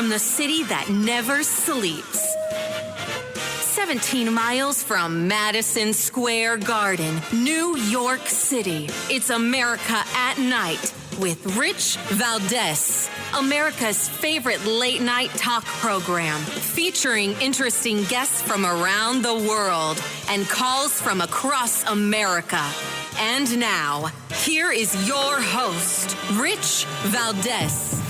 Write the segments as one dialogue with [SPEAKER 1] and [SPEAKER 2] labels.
[SPEAKER 1] from the city that never sleeps. 17 miles from Madison Square Garden, New York City. It's America at Night with Rich Valdez. America's favorite late-night talk program, featuring interesting guests from around the world and calls from across America. And now, here is your host, Rich Valdez.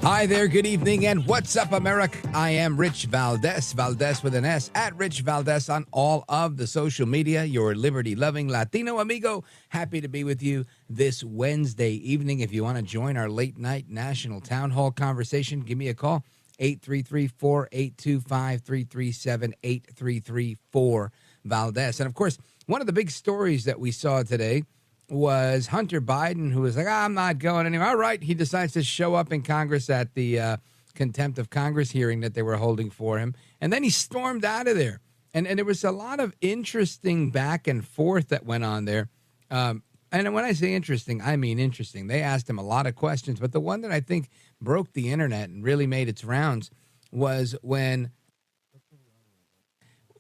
[SPEAKER 2] Hi there, good evening, and what's up, America? I am Rich Valdez, Valdez with an S, at Rich Valdez on all of the social media, your liberty-loving Latino amigo. Happy to be with you this Wednesday evening. If you want to join our late-night national town hall conversation, give me a call, 833-482-5337, 8334-Valdez. And, of course, one of the big stories that we saw today was Hunter Biden, who was like, I'm not going anywhere. All right, he decides to show up in Congress at the contempt of Congress hearing that they were holding for him. And then he stormed out of there. And there was a lot of interesting back and forth that went on there. And when I say interesting, I mean interesting. They asked him a lot of questions. But the one that I think broke the internet and really made its rounds was when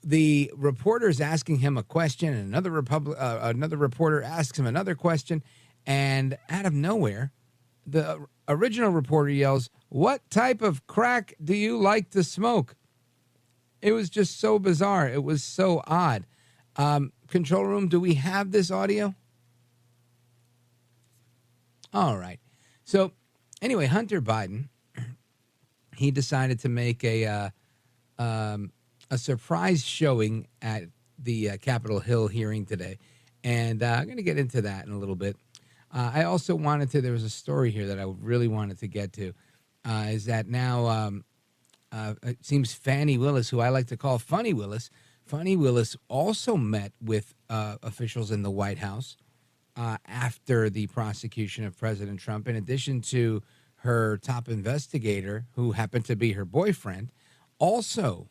[SPEAKER 2] the reporter is asking him a question, and another reporter asks him another question, and out of nowhere, the original reporter yells, "What type of crack do you like to smoke?" It was just so bizarre. It was so odd. Control room, do we have this audio? All right. So anyway, Hunter Biden, he decided to make a surprise showing at the Capitol Hill hearing today. And I'm going to get into that in a little bit. I also there was a story here that I really wanted to get to, is that now it seems Fannie Willis, who I like to call Funny Willis also met with officials in the White House after the prosecution of President Trump, in addition to her top investigator, who happened to be her boyfriend, also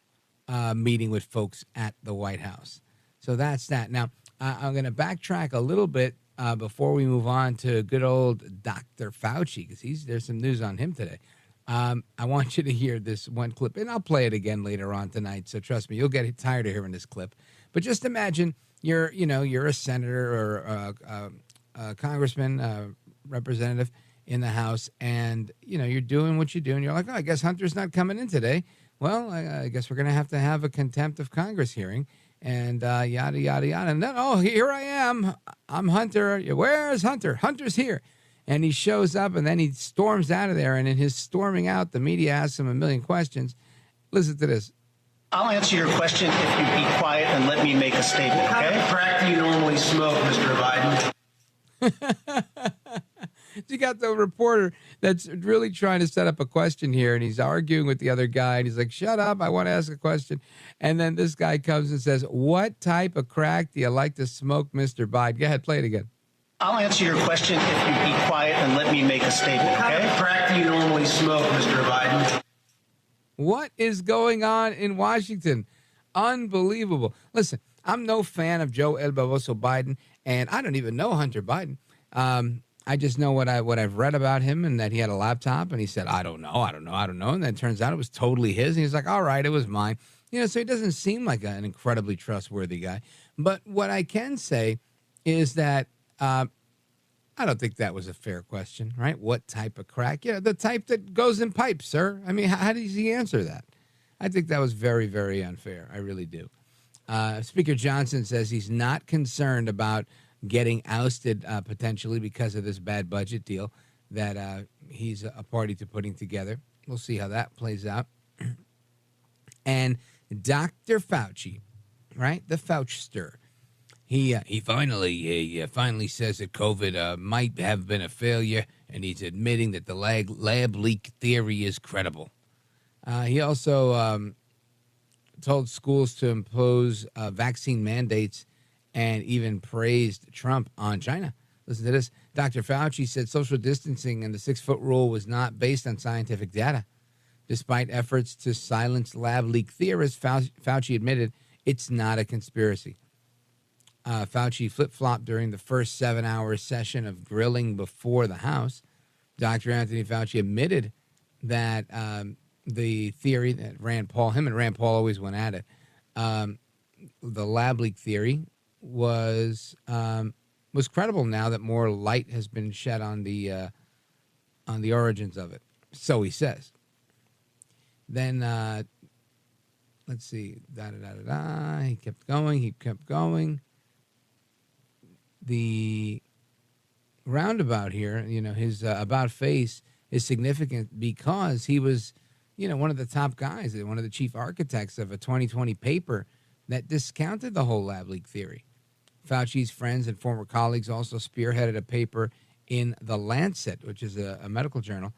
[SPEAKER 2] meeting with folks at the White House. So that's that. Now, I'm going to backtrack a little bit before we move on to good old Dr. Fauci, because there's some news on him today. I want you to hear this one clip, and I'll play it again later on tonight. So trust me, you'll get tired of hearing this clip. But just imagine you're a senator or a congressman, representative in the House, and you're doing what you do, and you're like, oh, I guess Hunter's not coming in today. Well, I guess we're going to have a contempt of Congress hearing, and yada, yada, yada. And then, oh, here I am. I'm Hunter. Where's Hunter? Hunter's here. And he shows up, and then he storms out of there. And in his storming out, the media asks him a million questions. Listen to this.
[SPEAKER 3] I'll answer your question if you be quiet and let me make a statement, okay? What kind of crack do you normally smoke, Mr. Biden?
[SPEAKER 2] You got the reporter that's really trying to set up a question here, and he's arguing with the other guy, and he's like, shut up, I want to ask a question. And then this guy comes and says, what type of crack do you like to smoke, Mr. Biden? Go ahead, play it again.
[SPEAKER 3] I'll answer your question if you be quiet and let me make a statement, okay? What kind of crack do you normally smoke, Mr. Biden?
[SPEAKER 2] What is going on in Washington? Unbelievable. Listen, I'm no fan of Joe El Baboso Biden, and I don't even know Hunter Biden. I just know what I've read about him, and that he had a laptop, and he said, I don't know. And then it turns out it was totally his. And he's like, all right, it was mine. So he doesn't seem like an incredibly trustworthy guy. But what I can say is that I don't think that was a fair question, right? What type of crack? Yeah, the type that goes in pipes, sir. I mean, how does he answer that? I think that was very, very unfair. I really do. Speaker Johnson says he's not concerned about getting ousted potentially because of this bad budget deal that he's a party to putting together. We'll see how that plays out. And Dr. Fauci, right, the Fauchster, he finally says that COVID might have been a failure, and he's admitting that the lab leak theory is credible. He also told schools to impose vaccine mandates and even praised Trump on China. Listen to this. Dr. Fauci said social distancing and the 6-foot rule was not based on scientific data. Despite efforts to silence lab leak theorists, Fauci admitted it's not a conspiracy. Fauci flip-flopped during the first 7-hour session of grilling before the House. Dr. Anthony Fauci admitted that the theory that him and Rand Paul always went at it, the lab leak theory was credible now that more light has been shed on the origins of it. So he says. Then let's see, He kept going. The roundabout here, his about face is significant because he was, one of the top guys, one of the chief architects of a 2020 paper that discounted the whole lab leak theory. Fauci's friends and former colleagues also spearheaded a paper in The Lancet, which is a medical journal,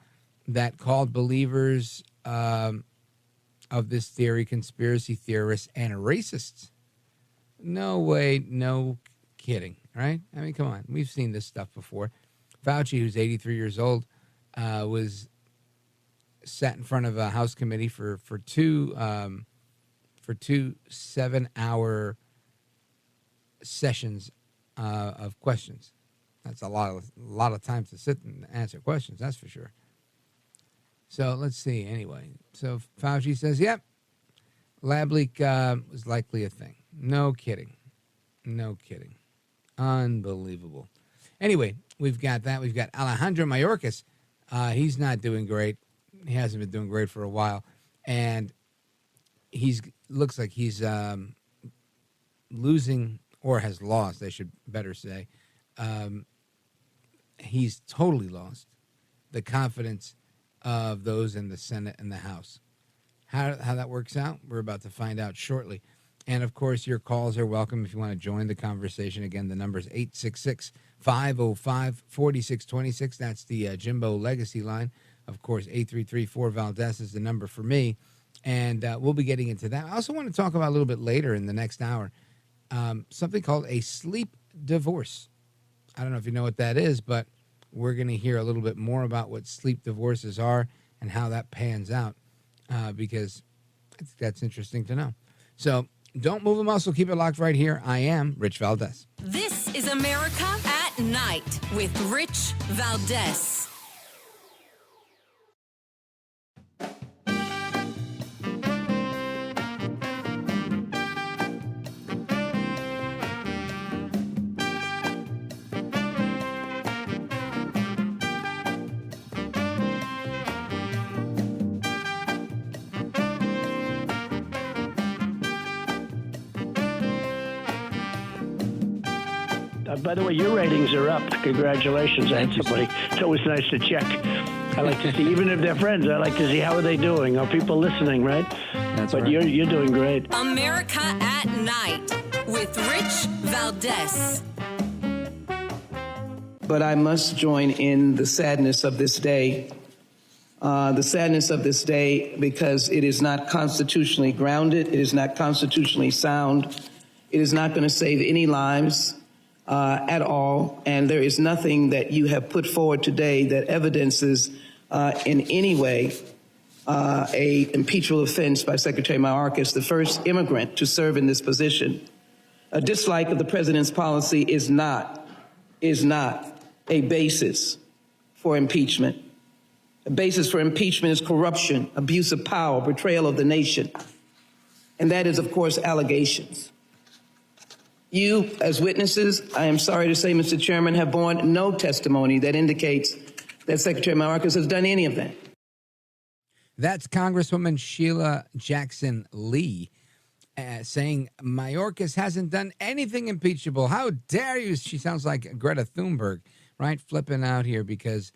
[SPEAKER 2] that called believers of this theory conspiracy theorists and racists. No way, no kidding, right? I mean, come on. We've seen this stuff before. Fauci, who's 83 years old, was sat in front of a House committee for two 7-hour sessions of questions. That's a lot of time to sit and answer questions, that's for sure. So let's see. Anyway, so Fauci says, yep, lab leak was likely a thing. No kidding. Unbelievable. Anyway, we've got that. We've got Alejandro Mayorkas. He's not doing great. He hasn't been doing great for a while. And looks like he's losing, or has lost, I should better say. He's totally lost the confidence of those in the Senate and the House. How that works out, we're about to find out shortly. And, of course, your calls are welcome if you want to join the conversation. Again, the number is 866-505-4626. That's the Jimbo Legacy line. Of course, 833-4-VALDEZ is the number for me. And we'll be getting into that. I also want to talk about a little bit later in the next hour something called a sleep divorce. I don't know if you know what that is, but we're going to hear a little bit more about what sleep divorces are and how that pans out because I think that's interesting to know. So don't move a muscle. Keep it locked right here. I am Rich Valdez.
[SPEAKER 1] This is America at Night with Rich Valdez.
[SPEAKER 4] By the way, your ratings are up. Congratulations. Somebody. It's always nice to check. I like to see, even if they're friends, I like to see how are they doing. Are people listening, right?
[SPEAKER 2] That's
[SPEAKER 4] but
[SPEAKER 2] right.
[SPEAKER 4] You're doing great.
[SPEAKER 1] America at Night with Rich Valdez.
[SPEAKER 5] But I must join in the sadness of this day. The sadness of this day because it is not constitutionally grounded. It is not constitutionally sound. It is not going to save any lives. At all, and there is nothing that you have put forward today that evidences in any way a impeachable offense by Secretary Mayorkas, the first immigrant to serve in this position. A dislike of the president's policy is not a basis for impeachment. A basis for impeachment is corruption, abuse of power, betrayal of the nation, and that is, of course, allegations. You, as witnesses, I am sorry to say, Mr. Chairman, have borne no testimony that indicates that Secretary Mayorkas has done any of that.
[SPEAKER 2] That's Congresswoman Sheila Jackson Lee saying Mayorkas hasn't done anything impeachable. How dare you? She sounds like Greta Thunberg, right? Flipping out here because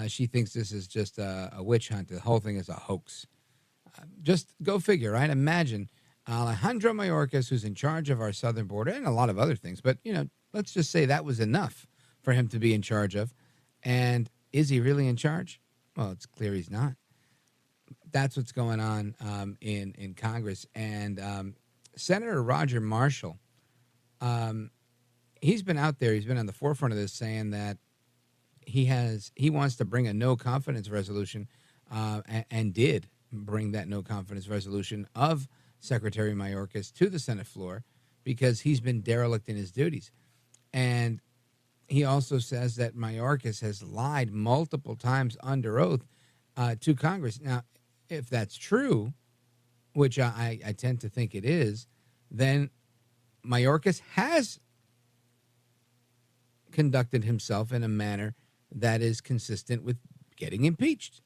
[SPEAKER 2] she thinks this is just a witch hunt. The whole thing is a hoax. Just go figure, right? Imagine Alejandro Mayorkas, who's in charge of our southern border and a lot of other things. But, let's just say that was enough for him to be in charge of. And is he really in charge? Well, it's clear he's not. That's what's going on in Congress. And Senator Roger Marshall, he's been out there. He's been on the forefront of this saying that he wants to bring a no confidence resolution and did bring that no confidence resolution of Secretary Mayorkas to the Senate floor because he's been derelict in his duties. And he also says that Mayorkas has lied multiple times under oath to Congress. Now, if that's true, which I tend to think it is, then Mayorkas has conducted himself in a manner that is consistent with getting impeached.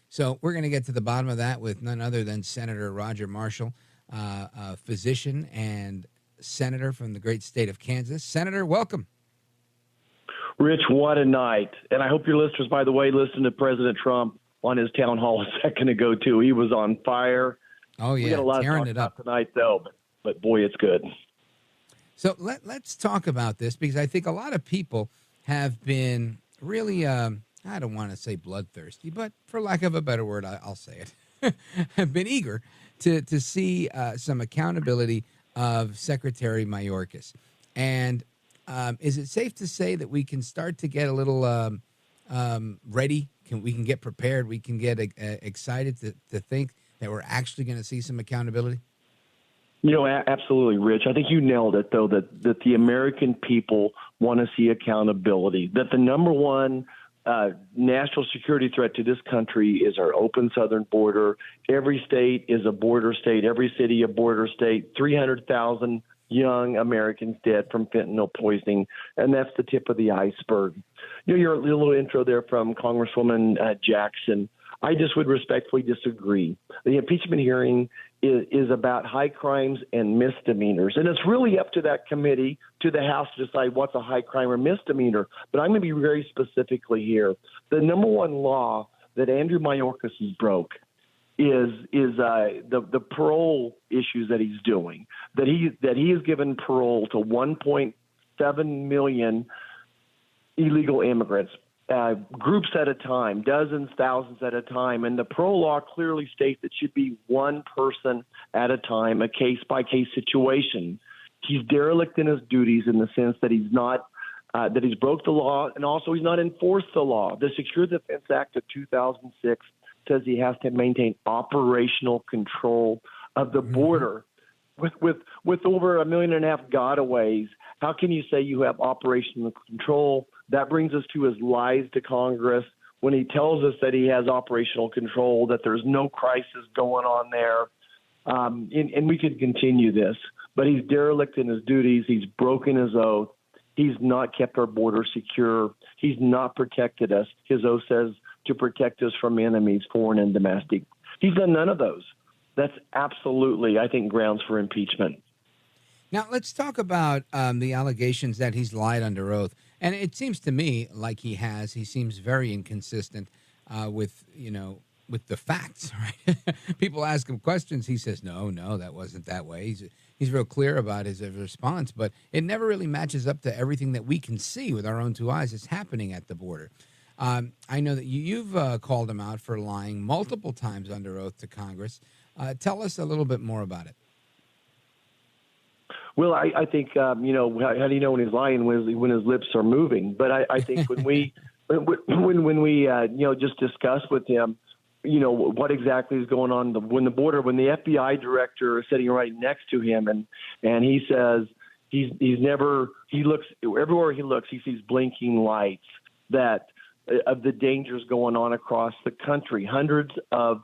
[SPEAKER 2] So we're going to get to the bottom of that with none other than Senator Roger Marshall, a physician and senator from the great state of Kansas. Senator, welcome.
[SPEAKER 6] Rich, what a night. And I hope your listeners, by the way, listened to President Trump on his town hall a second ago, too. He was on fire.
[SPEAKER 2] Oh, yeah,
[SPEAKER 6] we got a lot
[SPEAKER 2] tearing
[SPEAKER 6] to
[SPEAKER 2] it
[SPEAKER 6] talk
[SPEAKER 2] up
[SPEAKER 6] about tonight, though, but boy, it's good.
[SPEAKER 2] So let's talk about this, because I think a lot of people have been really, I don't want to say bloodthirsty, but for lack of a better word, I'll say it, have been eager to see some accountability of Secretary Mayorkas. And is it safe to say that we can start to get a little ready? We can get prepared? We can get excited to think that we're actually going to see some accountability?
[SPEAKER 6] You know, absolutely, Rich. I think you nailed it, though, that the American people want to see accountability, that the number one national security threat to this country is our open southern border. Every state is a border state, every city a border state, 300,000 young Americans dead from fentanyl poisoning, and that's the tip of the iceberg. You know, your little intro there from Congresswoman Jackson, I just would respectfully disagree. The impeachment hearing is about high crimes and misdemeanors, and it's really up to that committee, to the House, to decide what's a high crime or misdemeanor. But I'm going to be very specifically here. The number one law that Andrew Mayorkas broke is the parole issues that he's doing. That he has given parole to 1.7 million illegal immigrants, groups at a time, dozens, thousands at a time. And the parole law clearly states it should be one person at a time, a case-by-case situation. He's derelict in his duties in the sense that he's not, that he's broke the law, and also he's not enforced the law. The Secure Defense Act of 2006 says he has to maintain operational control of the border. With over 1.5 million gotaways, how can you say you have operational control? That brings us to his lies to Congress when he tells us that he has operational control, that there's no crisis going on there. And we could continue this, but he's derelict in his duties. He's broken his oath. He's not kept our border secure. He's not protected us. His oath says to protect us from enemies, foreign and domestic. He's done none of those. That's absolutely, I think, grounds for impeachment.
[SPEAKER 2] Now, let's talk about the allegations that he's lied under oath. And it seems to me like he has. He seems very inconsistent with the facts, right? People ask him questions. He says, no, that wasn't that way. He's real clear about his response, but it never really matches up to everything that we can see with our own two eyes that's happening at the border. I know that you've called him out for lying multiple times under oath to Congress. Tell us a little bit more about it.
[SPEAKER 6] Well, I think, how do you know when he's lying? When his lips are moving. But I think when we just discuss with him, what exactly is going on when the FBI director is sitting right next to him, and he says he looks everywhere he looks, he sees blinking lights of the dangers going on across the country. Hundreds of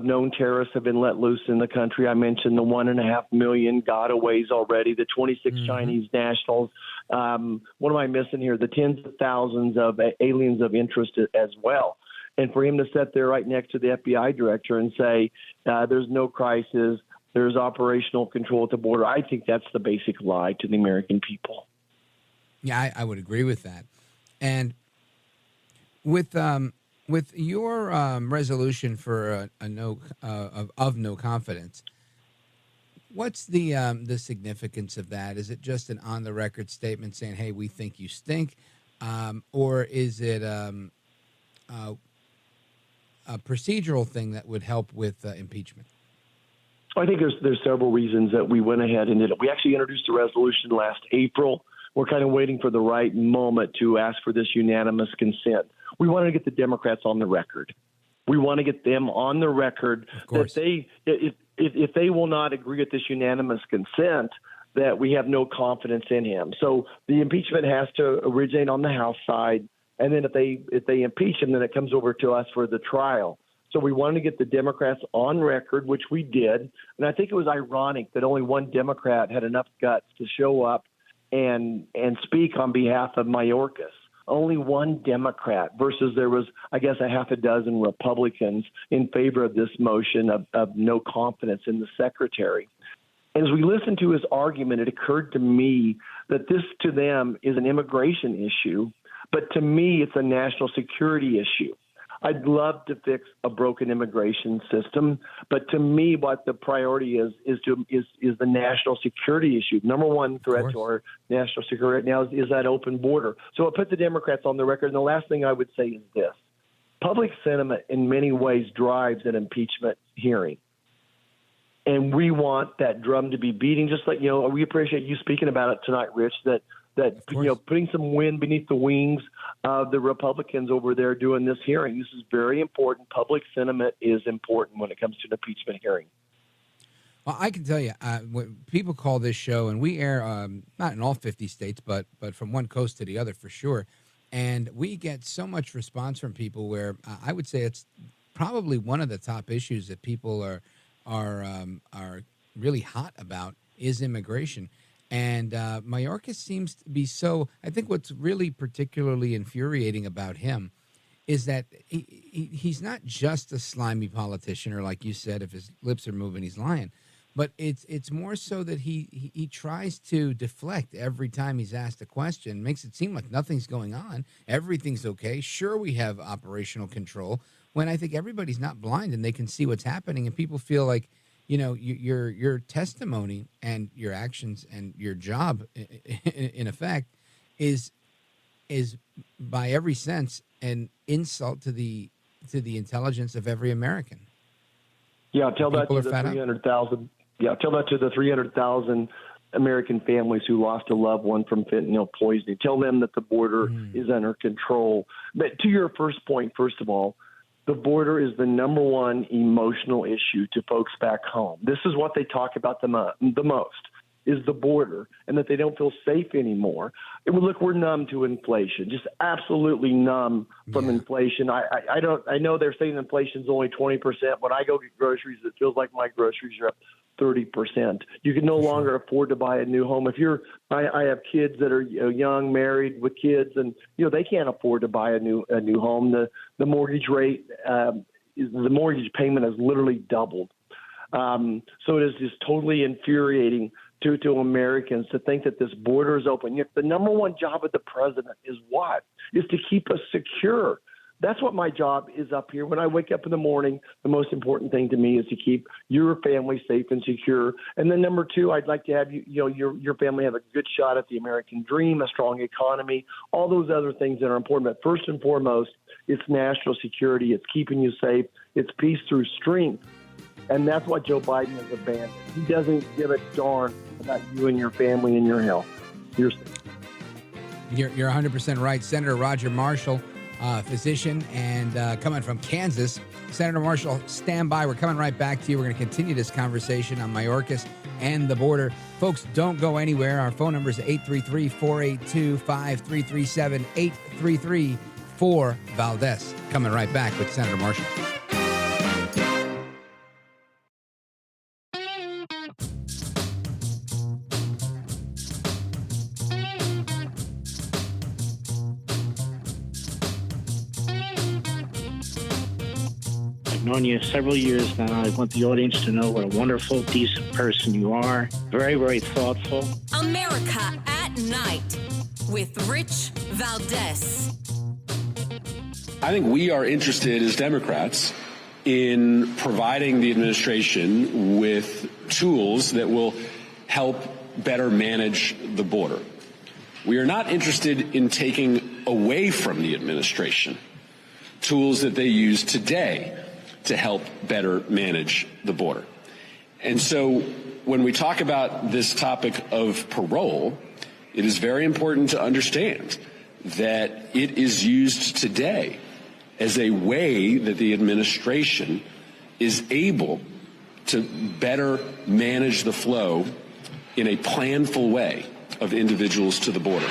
[SPEAKER 6] known terrorists have been let loose in the country. I mentioned the 1.5 million gotaways already, the 26 Chinese nationals. What am I missing here? The tens of thousands of aliens of interest as well. And for him to sit there right next to the FBI director and say, there's no crisis, there's operational control at the border, I think that's the basic lie to the American people.
[SPEAKER 2] Yeah, I would agree with that. And with your resolution for no confidence, what's the significance of that? Is it just an on the record statement saying, "Hey, we think you stink," or is it a procedural thing that would help with impeachment?
[SPEAKER 6] I think there's several reasons that we went ahead and did it. We actually introduced a resolution last April. We're kind of waiting for the right moment to ask for this unanimous consent. We want to get the Democrats on the record. We want to get them on the record that if they will not agree with this unanimous consent, that we have no confidence in him. So the impeachment has to originate on the House side, and then if they impeach him, then it comes over to us for the trial. So we wanted to get the Democrats on record, which we did. And I think it was ironic that only one Democrat had enough guts to show up and speak on behalf of Mayorkas. Only one Democrat versus there was, I guess, a half a dozen Republicans in favor of this motion of no confidence in the secretary. And as we listened to his argument, it occurred to me that this to them is an immigration issue, but to me it's a national security issue. I'd love to fix a broken immigration system, but to me, what the priority is the national security issue. Number one threat to our national security right now is that open border. So I'll put the Democrats on the record. And the last thing I would say is this. Public sentiment in many ways drives an impeachment hearing. And we want that drum to be beating, just like, we appreciate you speaking about it tonight, Rich, that putting some wind beneath the wings of the Republicans over there doing this hearing. This is very important. Public sentiment is important when it comes to an impeachment hearing.
[SPEAKER 2] Well, I can tell you, when people call this show, and we air not in all 50 states, but from one coast to the other for sure, and we get so much response from people where I would say it's probably one of the top issues that people are really hot about is immigration. And Mayorkas seems to be so. I think what's really particularly infuriating about him is that he's not just a slimy politician, or like you said, if his lips are moving, he's lying. But it's more so that he tries to deflect every time he's asked a question, makes it seem like nothing's going on, everything's okay. Sure, we have operational control. When I think everybody's not blind and they can see what's happening, and people feel like, your testimony and your actions and your job, in effect, is by every sense an insult to the intelligence of every American.
[SPEAKER 6] Yeah, tell that to the 300,000. Yeah, tell that to the 300,000 American families who lost a loved one from fentanyl poisoning. Tell them that the border is under control. But to your first point, first of all, the border is the number one emotional issue to folks back home. This is what they talk about the most, is the border, and that they don't feel safe anymore. Look, we're numb to inflation, just absolutely numb from inflation. I know they're saying inflation is only 20%. When I go get groceries, it feels like my groceries are up 30%. You can no longer afford to buy a new home. I have kids that are young, married with kids, and they can't afford to buy a new home. The mortgage rate, the mortgage payment has literally doubled. So it is just totally infuriating to Americans to think that this border is open. Yet the number one job of the president is what? Is to keep us secure. That's what my job is up here. When I wake up in the morning, the most important thing to me is to keep your family safe and secure. And then number two, I'd like to have your family have a good shot at the American dream, a strong economy, all those other things that are important. But first and foremost, it's national security. It's keeping you safe. It's peace through strength. And that's what Joe Biden has abandoned. He doesn't give a darn about you and your family and your health. You're
[SPEAKER 2] 100% right. Senator Roger Marshall, physician, and coming from Kansas. Senator Marshall, stand by. We're coming right back to you. We're going to continue this conversation on Mayorkas and the border. Folks, don't go anywhere. Our phone number is 833-482-5337, 833-4-VALDEZ. Coming right back with Senator Marshall.
[SPEAKER 4] I've known you several years now. I want the audience to know what a wonderful, decent person you are. Very, very thoughtful.
[SPEAKER 1] America at Night with Rich Valdez.
[SPEAKER 7] I think we are interested as Democrats in providing the administration with tools that will help better manage the border. We are not interested in taking away from the administration tools that they use today to help better manage the border. And so when we talk about this topic of parole, it is very important to understand that it is used today as a way that the administration is able to better manage the flow in a planful way of individuals to the border.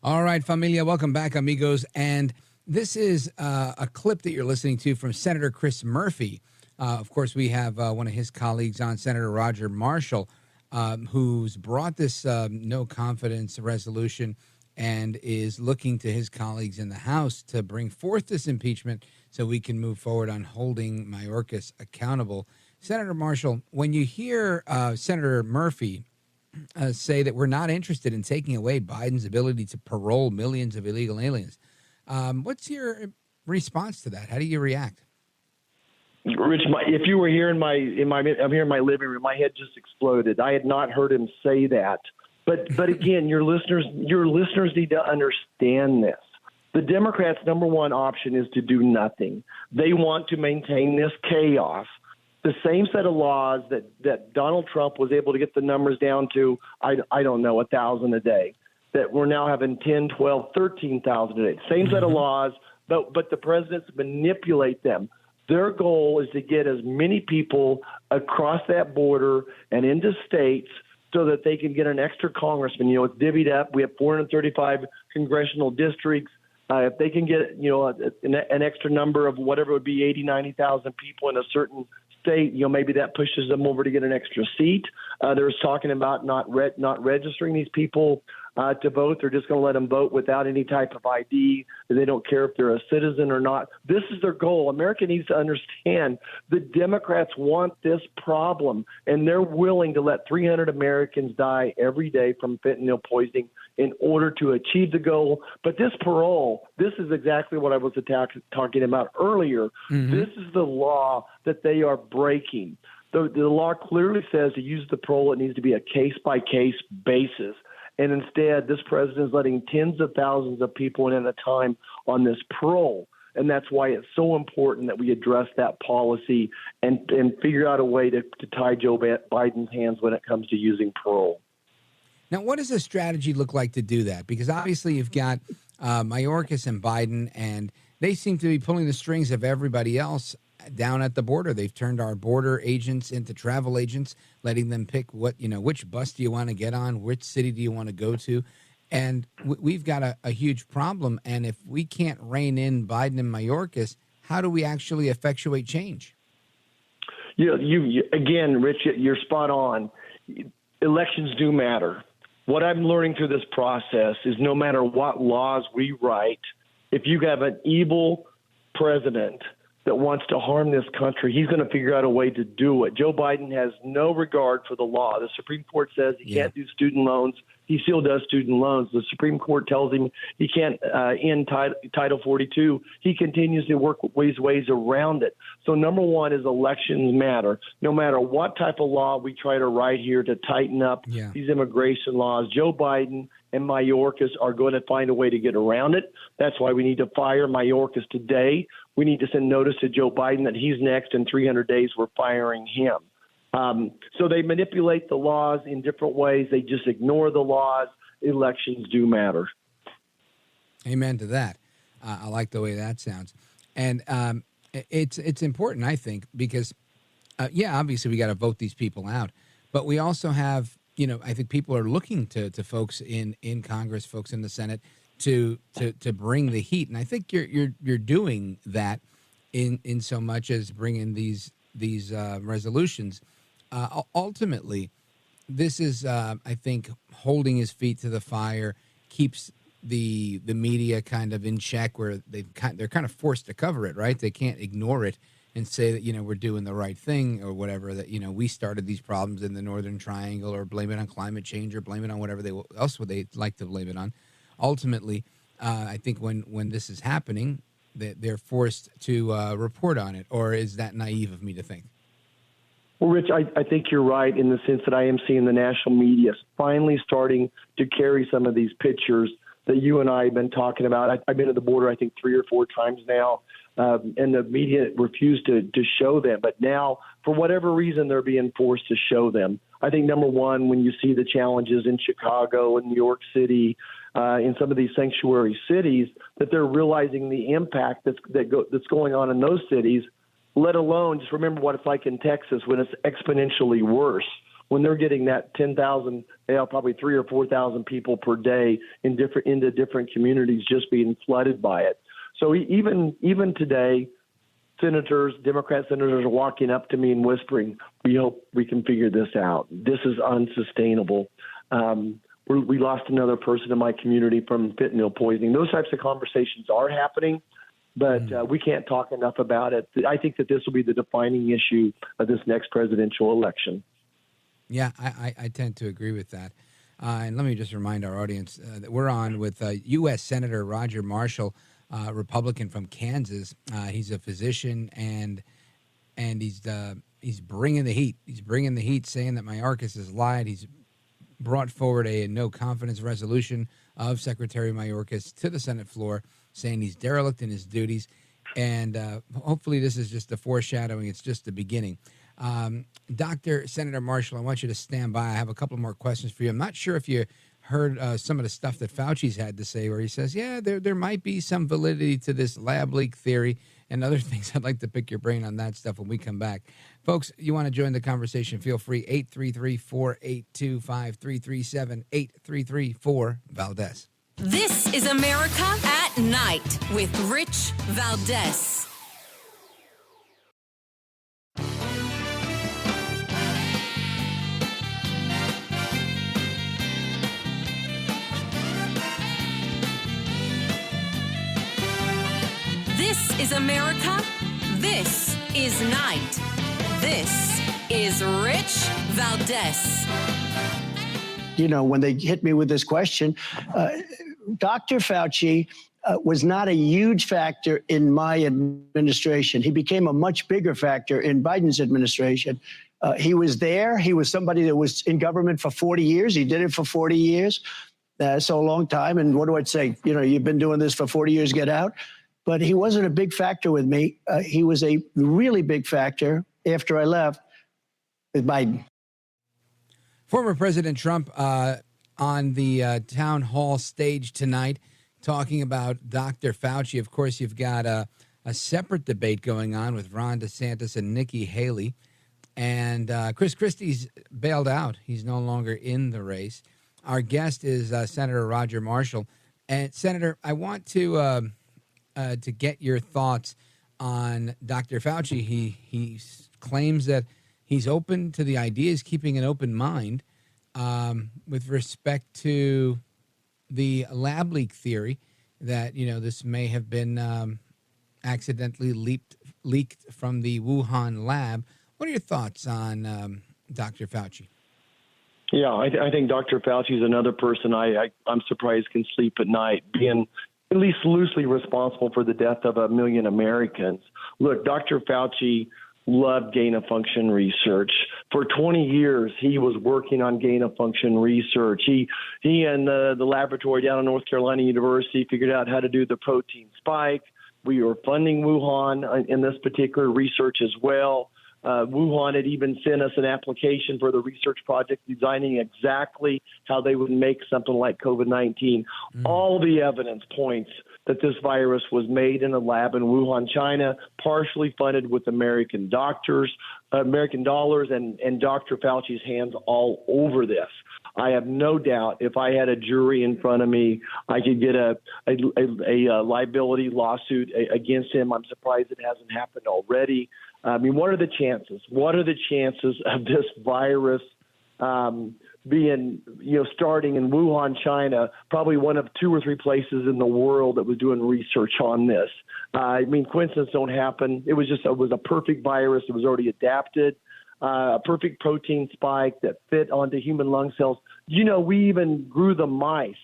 [SPEAKER 2] All right, familia, welcome back, amigos. And this is a clip that you're listening to from Senator Chris Murphy. Of course, we have one of his colleagues on, Senator Roger Marshall, who's brought this no confidence resolution and is looking to his colleagues in the House to bring forth this impeachment so we can move forward on holding Mayorkas accountable. Senator Marshall, when you hear Senator Murphy say that we're not interested in taking away Biden's ability to parole millions of illegal aliens, what's your response to that? How do you react?
[SPEAKER 6] Rich, if you were here I'm here in my living room, my head just exploded. I had not heard him say that. But again, your listeners need to understand this. The Democrats' number one option is to do nothing. They want to maintain this chaos. The same set of laws that Donald Trump was able to get the numbers down to, I don't know, 1,000 a day, that we're now having 10, 12, 13,000 a day. Same set of laws, but the presidents manipulate them. Their goal is to get as many people across that border and into states so that they can get an extra congressman. You know, it's divvied up. We have 435 congressional districts. If they can get, an extra number of whatever it would be, 80, 90,000 people in a certain state, maybe that pushes them over to get an extra seat. There's talking about not registering these people to vote. They're just going to let them vote without any type of ID. They don't care if they're a citizen or not. This is their goal. America needs to understand the Democrats want this problem, and they're willing to let 300 Americans die every day from fentanyl poisoning in order to achieve the goal. But this parole, this is exactly what I was talking about earlier. Mm-hmm. This is the law that they are breaking. The law clearly says to use the parole, it needs to be a case-by-case basis. And instead, this president is letting tens of thousands of people in at a time on this parole. And that's why it's so important that we address that policy and figure out a way to tie Joe Biden's hands when it comes to using parole.
[SPEAKER 2] Now, what does the strategy look like to do that? Because obviously you've got Mayorkas and Biden, and they seem to be pulling the strings of everybody else down at the border. They've turned our border agents into travel agents, letting them pick which bus do you want to get on, which city do you want to go to. And we've got a huge problem. And if we can't rein in Biden and Mayorkas, how do we actually effectuate change?
[SPEAKER 6] You again, Rich, you're spot on. Elections do matter. What I'm learning through this process is no matter what laws we write, if you have an evil president that wants to harm this country, he's going to figure out a way to do it. Joe Biden has no regard for the law. The Supreme Court says he can't do student loans. He still does student loans. The Supreme Court tells him he can't end Title 42. He continues to work ways around it. So number one is elections matter. No matter what type of law we try to write here to tighten up these immigration laws, Joe Biden and Mayorkas are going to find a way to get around it. That's why we need to fire Mayorkas today. We need to send notice to Joe Biden that he's next. In 300 days, we're firing him. So they manipulate the laws in different ways. They just ignore the laws. Elections do matter.
[SPEAKER 2] Amen to that. I like the way that sounds. And it's important, I think, because, obviously we got to vote these people out. But we also have, I think people are looking to folks in Congress, folks in the Senate, to bring the heat. And I think you're doing that in so much as bringing these resolutions. Ultimately, this is, I think, holding his feet to the fire, keeps the media kind of in check, where they're kind of forced to cover it, right? They can't ignore it and say that, we're doing the right thing or whatever, that, we started these problems in the Northern Triangle, or blame it on climate change, or blame it on whatever else would they like to blame it on. Ultimately, I think when this is happening, they're forced to report on it. Or is that naive of me to think?
[SPEAKER 6] Well, Rich, I think you're right in the sense that I am seeing the national media finally starting to carry some of these pictures that you and I have been talking about. I've been at the border, I think, 3 or 4 times now, and the media refused to show them. But now, for whatever reason, they're being forced to show them. I think, number one, when you see the challenges in Chicago and New York City, in some of these sanctuary cities, that they're realizing the impact that's going on in those cities, let alone just remember what it's like in Texas when it's exponentially worse. when they're getting that 10,000, probably 3,000 or 4,000 people per day into different communities just being flooded by it. So even today, Democrat senators are walking up to me and whispering, "We hope we can figure this out. This is unsustainable. We lost another person in my community from fentanyl poisoning." Those types of conversations are happening, but we can't talk enough about it. I think that this will be the defining issue of this next presidential election.
[SPEAKER 2] Yeah, I tend to agree with that. And let me just remind our audience that we're on with U.S. Senator Roger Marshall, Republican from Kansas. He's a physician, and he's bringing the heat. He's bringing the heat, saying that Mayorkas has lied. He's brought forward a no confidence resolution of Secretary Mayorkas to the Senate floor, saying he's derelict in his duties. And hopefully this is just the foreshadowing. It's just the beginning. Dr. Senator Marshall, I want you to stand by. I have a couple more questions for you. I'm not sure if you heard some of the stuff that Fauci's had to say, where he says, yeah, there might be some validity to this lab leak theory and other things. I'd like to pick your brain on that stuff when we come back. Folks, you want to join the conversation, feel free, 833-482-5337, 833-4-VALDEZ.
[SPEAKER 1] This is America at Night with Rich Valdez. This is America. This is Night. This is Rich Valdez.
[SPEAKER 4] You know, when they hit me with this question, Dr. Fauci was not a huge factor in my administration. He became a much bigger factor in Biden's administration. He was there. He was somebody that was in government for 40 years. He did it for 40 years. So a long time. And what do I say? You know, you've been doing this for 40 years, get out. But he wasn't a big factor with me. He was a really big factor after I left with Biden.
[SPEAKER 2] Former President Trump on the town hall stage tonight talking about Dr. Fauci. Of course, you've got a separate debate going on with Ron DeSantis and Nikki Haley. And Chris Christie's bailed out. He's no longer in the race. Our guest is Senator Roger Marshall. And, Senator, I want to get your thoughts on Dr. Fauci. He claims that he's open to the ideas, keeping an open mind with respect to the lab leak theory that, you know, this may have been accidentally leaked from the Wuhan lab. What are your thoughts on Dr. Fauci?
[SPEAKER 6] Yeah, I think Dr. Fauci is another person I'm surprised can sleep at night, being at least loosely responsible for the death of 1 million Americans. Look, Dr. Fauci loved gain-of-function research. For 20 years, he was working on gain-of-function research. He and the laboratory down at North Carolina University figured out how to do the protein spike. We were funding Wuhan in this particular research as well. Wuhan had even sent us an application for the research project designing exactly how they would make something like COVID-19. All the evidence points that this virus was made in a lab in Wuhan, China, partially funded with American dollars, and Dr. Fauci's hands all over this. I have no doubt if I had a jury in front of me, I could get a liability lawsuit against him. I'm surprised it hasn't happened already. I mean, what are the chances? What are the chances of this virus starting in Wuhan, China, probably one of 2 or 3 places in the world that was doing research on this? I mean, coincidences don't happen. It was a perfect virus. It was already adapted, a perfect protein spike that fit onto human lung cells. You know, we even grew the mice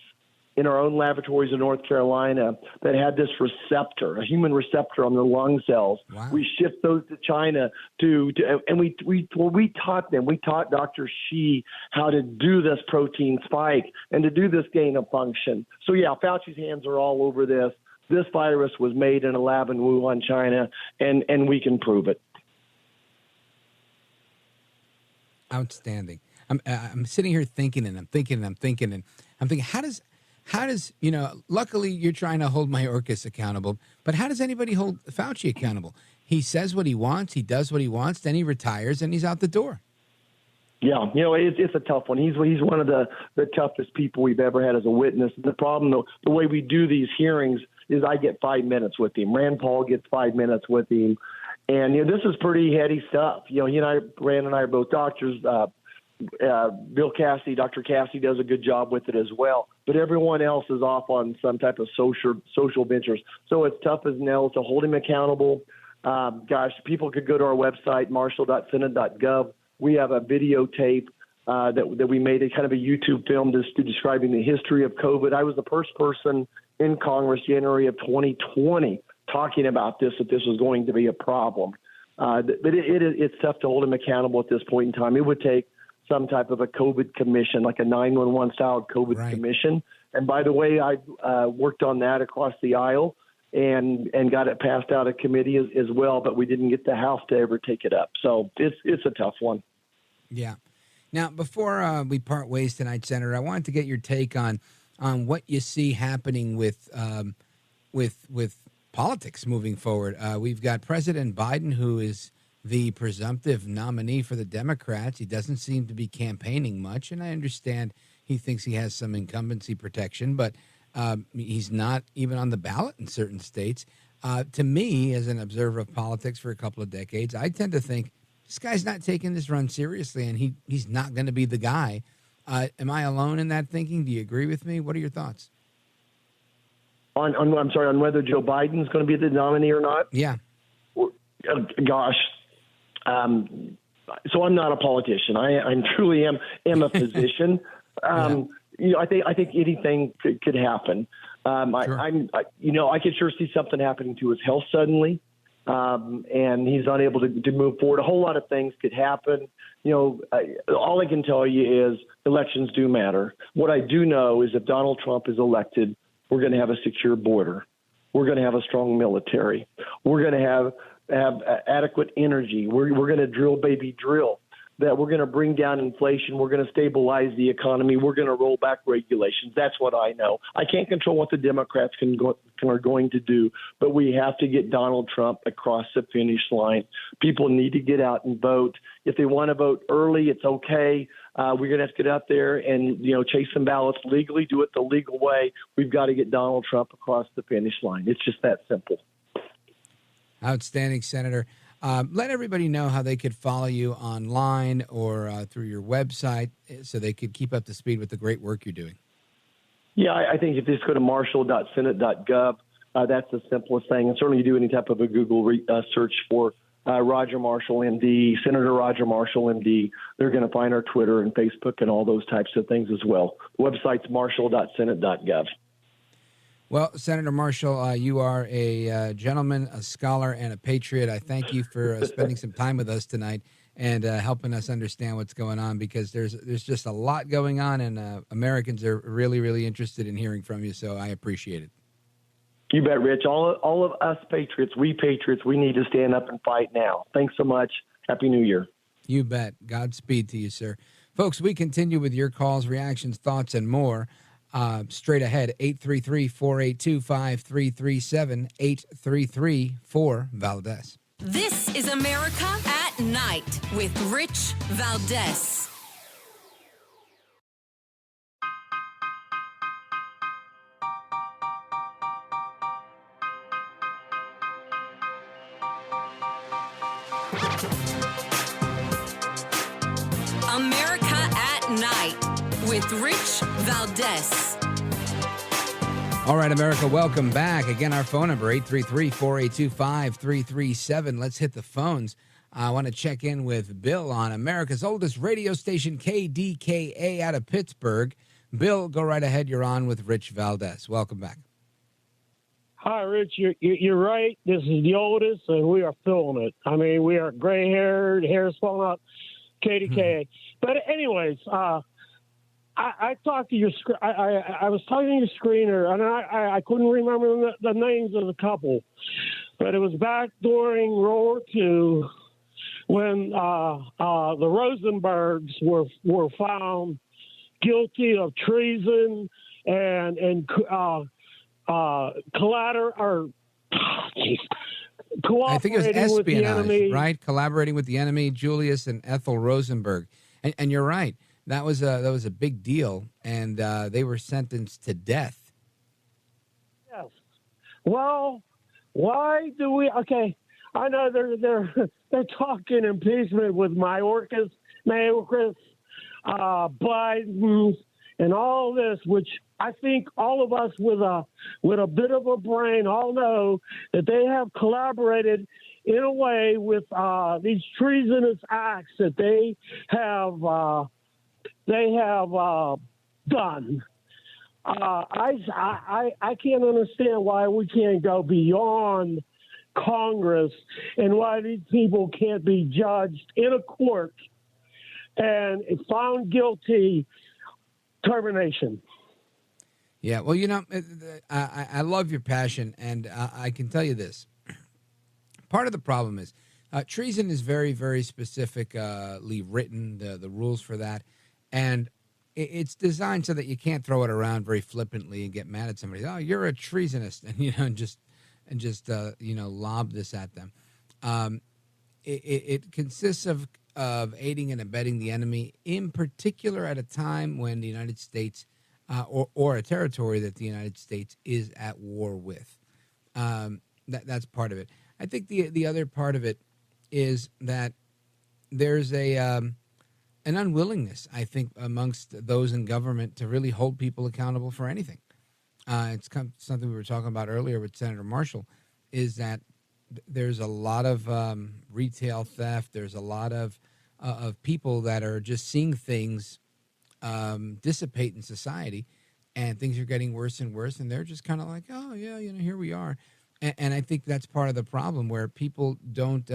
[SPEAKER 6] in our own laboratories in North Carolina that had this receptor, a human receptor on the lung cells.
[SPEAKER 2] Wow.
[SPEAKER 6] We shipped those to China and we taught them. We taught Dr. Shi how to do this protein spike and to do this gain of function. So yeah, Fauci's hands are all over this. This virus was made in a lab in Wuhan, China, and we can prove it.
[SPEAKER 2] Outstanding. I'm sitting here thinking, and I'm thinking, how does, you know, luckily you're trying to hold Mayorkas accountable, but how does anybody hold Fauci accountable? He says what he wants, he does what he wants, then he retires and he's out the door.
[SPEAKER 6] Yeah, it's a tough one. He's one of the toughest people we've ever had as a witness. The problem, though, the way we do these hearings is I get 5 minutes with him. Rand Paul gets 5 minutes with him. And, this is pretty heady stuff. He and Rand and I are both doctors. Bill Cassidy, Dr. Cassidy does a good job with it as well. But everyone else is off on some type of social ventures. So it's tough as nails to hold him accountable. People could go to our website, marshall.senate.gov. We have a videotape that we made, a kind of a YouTube film describing the history of COVID. I was the first person in Congress, January of 2020, talking about that this was going to be a problem. But it's tough to hold him accountable at this point in time. It would take some type of a COVID commission, like a 911 style COVID commission. And by the way, I worked on that across the aisle and got it passed out of committee as well, but we didn't get the House to ever take it up. So it's a tough one.
[SPEAKER 2] Yeah. Now, before we part ways tonight, Senator, I wanted to get your take on what you see happening with politics moving forward. We've got President Biden, who is the presumptive nominee for the Democrats. He doesn't seem to be campaigning much, and I understand he thinks he has some incumbency protection, but he's not even on the ballot in certain states. To me, as an observer of politics for a couple of decades, I tend to think this guy's not taking this run seriously, and he's not going to be the guy. Am I alone in that thinking? Do you agree with me? What are your thoughts?
[SPEAKER 6] On whether Joe Biden's going to be the nominee or not?
[SPEAKER 2] Yeah.
[SPEAKER 6] Gosh. So I'm not a politician. I truly am a physician. I think anything could happen.
[SPEAKER 2] Sure.
[SPEAKER 6] I could sure see something happening to his health suddenly, and he's unable to move forward. A whole lot of things could happen. All I can tell you is elections do matter. What I do know is if Donald Trump is elected, we're going to have a secure border. We're going to have a strong military. We're going to have adequate energy. We're going to drill, baby, drill. That we're going to bring down inflation. We're going to stabilize the economy. We're going to roll back regulations. That's what I know. I can't control what the Democrats are going to do, but we have to get Donald Trump across the finish line. People need to get out and vote. If they want to vote early, it's okay. We're going to have to get out there and, chase some ballots legally, do it the legal way. We've got to get Donald Trump across the finish line. It's just that simple.
[SPEAKER 2] Outstanding, Senator. Let everybody know how they could follow you online or through your website so they could keep up to speed with the great work you're doing.
[SPEAKER 6] Yeah, I think if you just go to marshall.senate.gov, that's the simplest thing. And certainly you do any type of a Google search for Roger Marshall, MD, Senator Roger Marshall, MD. They're going to find our Twitter and Facebook and all those types of things as well. The website's marshall.senate.gov.
[SPEAKER 2] Well, Senator Marshall, you are a gentleman, a scholar, and a patriot. I thank you for spending some time with us tonight and helping us understand what's going on, because there's just a lot going on, and Americans are really, really interested in hearing from you, so I appreciate it.
[SPEAKER 6] You bet, Rich. All of us patriots, we need to stand up and fight now. Thanks so much. Happy New Year. You bet. Godspeed to you, sir. Folks, we continue with your calls, reactions, thoughts, and more. Straight ahead, 833-482-5337, 833-4-VALDEZ.
[SPEAKER 1] This is America at Night with Rich Valdez. America at Night with Rich Valdez.
[SPEAKER 2] All right, America, welcome back. Again, our phone number, 833-482-5337. Let's hit the phones. I want to check in with Bill on America's oldest radio station, KDKA, out of Pittsburgh. Bill, go right ahead. You're on with Rich Valdez. Welcome back.
[SPEAKER 8] Hi, Rich. You're right. This is the oldest, and we are feeling it. I mean, we are gray-haired, hair's falling out, KDKA. But anyways, I talked to your. I was talking to your screener, and I couldn't remember the names of the couple, but it was back during World War II when the Rosenbergs were found guilty of treason and collateral or
[SPEAKER 2] I think it was espionage, right? Collaborating with the enemy, Julius and Ethel Rosenberg. And you're right. That was a big deal, and they were sentenced to death.
[SPEAKER 8] Yes. Well, why do we? Okay, I know they're talking impeachment with Mayorkas, Biden, and all this, which I think all of us with a bit of a brain all know that they have collaborated in a way with these treasonous acts that they have done. I can't understand why we can't go beyond Congress and why these people can't be judged in a court and found guilty. Termination.
[SPEAKER 2] Yeah, well, I love your passion, and I can tell you this. Part of the problem is treason is very, very specifically written, the rules for that, and it's designed so that you can't throw it around very flippantly and get mad at somebody. Oh, you're a treasonist, and just lob this at them. It consists of aiding and abetting the enemy, in particular at a time when the United States or a territory that the United States is at war with. That's part of it. I think the other part of it is that there's an unwillingness, I think, amongst those in government to really hold people accountable for anything. It's something we were talking about earlier with Senator Marshall, is that there's a lot of retail theft. There's a lot of people that are just seeing things dissipate in society, and things are getting worse and worse, and they're just kind of like, oh yeah, here we are. And I think that's part of the problem, where people don't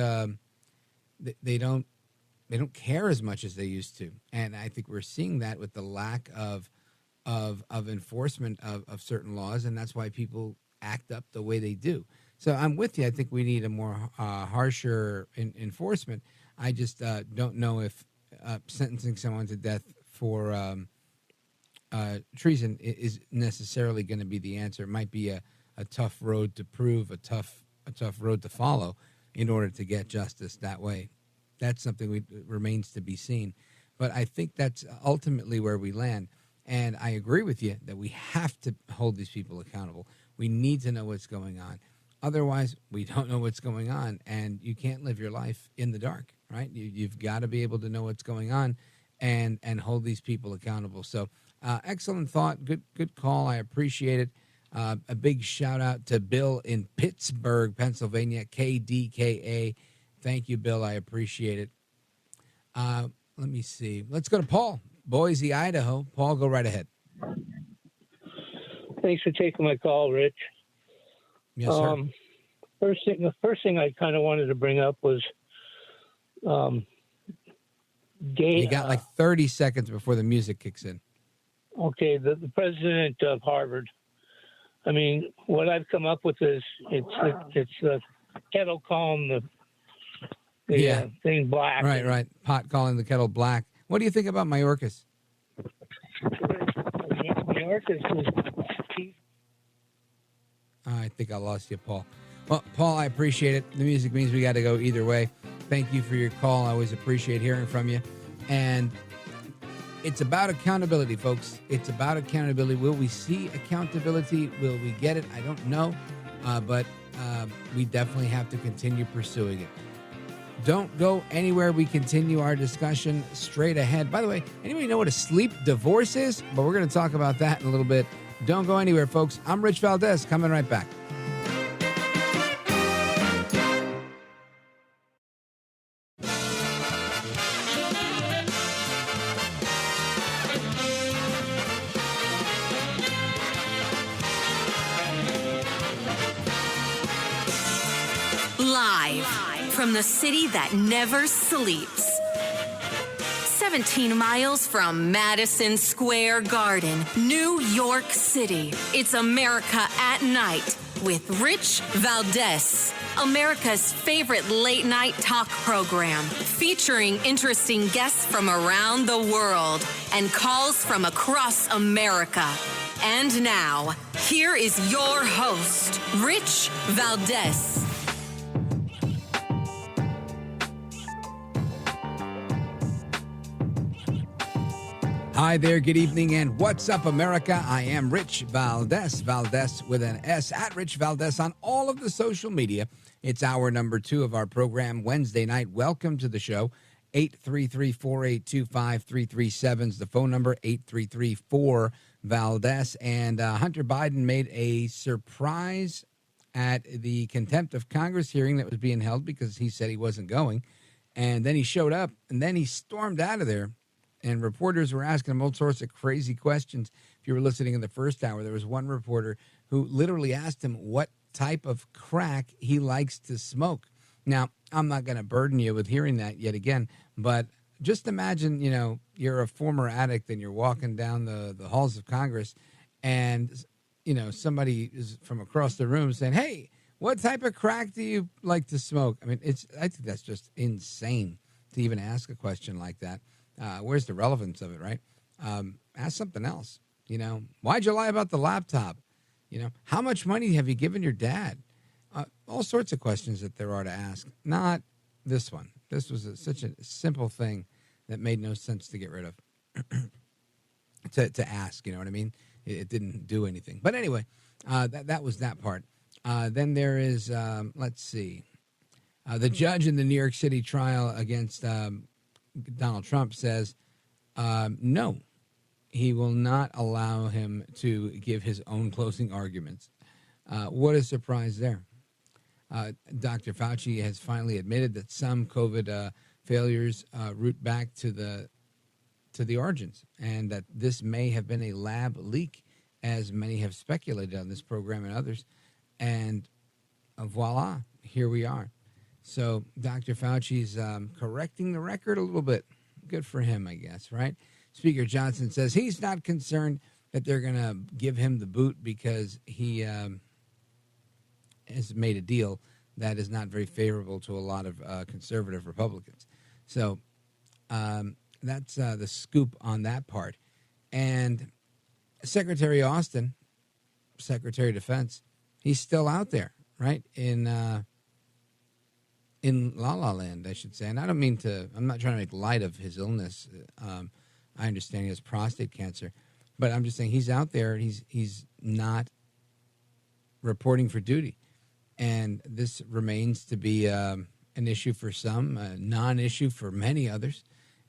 [SPEAKER 2] they don't care as much as they used to, and I think we're seeing that with the lack of enforcement of certain laws, and that's why people act up the way they do. So I'm with you. I think we need a more harsher enforcement. I just don't know if sentencing someone to death for treason is necessarily going to be the answer. It might be a tough road to prove, a tough road to follow in order to get justice that way. That's something remains to be seen. But I think that's ultimately where we land. And I agree with you that we have to hold these people accountable. We need to know what's going on. Otherwise, we don't know what's going on, and you can't live your life in the dark, right? You've got to be able to know what's going on and hold these people accountable. So excellent thought. Good call. I appreciate it. A big shout out to Bill in Pittsburgh, Pennsylvania, KDKA. Thank you, Bill. I appreciate it. Let me see. Let's go to Paul, Boise, Idaho. Paul, go right ahead.
[SPEAKER 9] Thanks for taking my call, Rich.
[SPEAKER 2] Yes, sir.
[SPEAKER 9] The first thing I kind of wanted to bring up was
[SPEAKER 2] you got like 30 seconds before the music kicks in.
[SPEAKER 9] Okay, the president of Harvard. I mean, what I've come up with is it's the kettle calling the thing black.
[SPEAKER 2] Right. Pot calling the kettle black. What do you think about Mayorkas?
[SPEAKER 9] Mayorkas is.
[SPEAKER 2] I think I lost you, Paul. Well, Paul, I appreciate it. The music means we got to go either way. Thank you for your call. I always appreciate hearing from you. And it's about accountability, folks. It's about accountability. Will we see accountability? Will we get it? I don't know. But we definitely have to continue pursuing it. Don't go anywhere. We continue our discussion straight ahead. By the way, anybody know what a sleep divorce is? But we're going to talk about that in a little bit. Don't go anywhere, folks. I'm Rich Valdez, coming right back.
[SPEAKER 1] Live from the city that never sleeps. 17 miles from Madison Square Garden, New York City. It's America at Night with Rich Valdez, America's favorite late night talk program, featuring interesting guests from around the world and calls from across America. And now, here is your host, Rich Valdez.
[SPEAKER 2] Hi there, good evening, and what's up, America? I am Rich Valdez, Valdez with an S, at Rich Valdez on all of the social media. It's hour number 2 of our program, Wednesday night. Welcome to the show. 833-482-5337 is the phone number, 833-4-VALDEZ. And Hunter Biden made a surprise at the contempt of Congress hearing that was being held because he said he wasn't going. And then he showed up, and then he stormed out of there. And reporters were asking him all sorts of crazy questions. If you were listening in the first hour, there was one reporter who literally asked him what type of crack he likes to smoke. Now, I'm not going to burden you with hearing that yet again, but just imagine, you're a former addict and you're walking down the halls of Congress and, somebody is from across the room saying, hey, what type of crack do you like to smoke? I mean, I think that's just insane to even ask a question like that. Where's the relevance of it, right? Ask something else. Why'd you lie about the laptop? How much money have you given your dad? All sorts of questions that there are to ask. Not this one. This was such a simple thing that made no sense to get rid of. to ask, you know what I mean? It didn't do anything. But anyway, that was that part. Then there is, let's see, the judge in the New York City trial against Donald Trump says, no, he will not allow him to give his own closing arguments. What a surprise there. Dr. Fauci has finally admitted that some COVID failures root back to the origins, and that this may have been a lab leak, as many have speculated on this program and others. And voila, here we are. So Dr. Fauci's correcting the record a little bit. Good for him, I guess, right? Speaker Johnson says he's not concerned that they're going to give him the boot because he has made a deal that is not very favorable to a lot of conservative Republicans. So that's the scoop on that part. And Secretary Austin, Secretary of Defense, he's still out there, right? In La La Land, I should say. And I don't mean to, I'm not trying to make light of his illness. I understand he has prostate cancer, but I'm just saying he's out there and he's not reporting for duty. And this remains to be an issue for some, a non-issue for many others.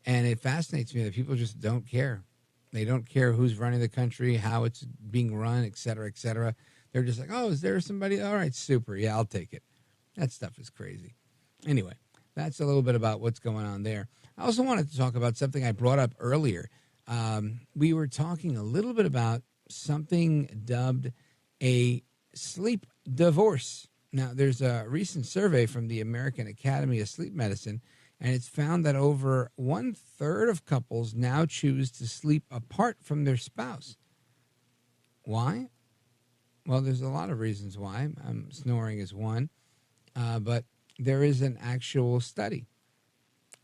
[SPEAKER 2] And it fascinates me that people just don't care. They don't care who's running the country, how it's being run, et cetera, et cetera. They're just like, oh, is there somebody? All right, super. Yeah, I'll take it. That stuff is crazy. Anyway, that's a little bit about what's going on there. I also wanted to talk about something I brought up earlier. We were talking a little bit about something dubbed a sleep divorce. Now, there's a recent survey from the American Academy of Sleep Medicine, and it's found that over 1/3 of couples now choose to sleep apart from their spouse. Why? Well, there's a lot of reasons why. Snoring is one, but there is an actual study.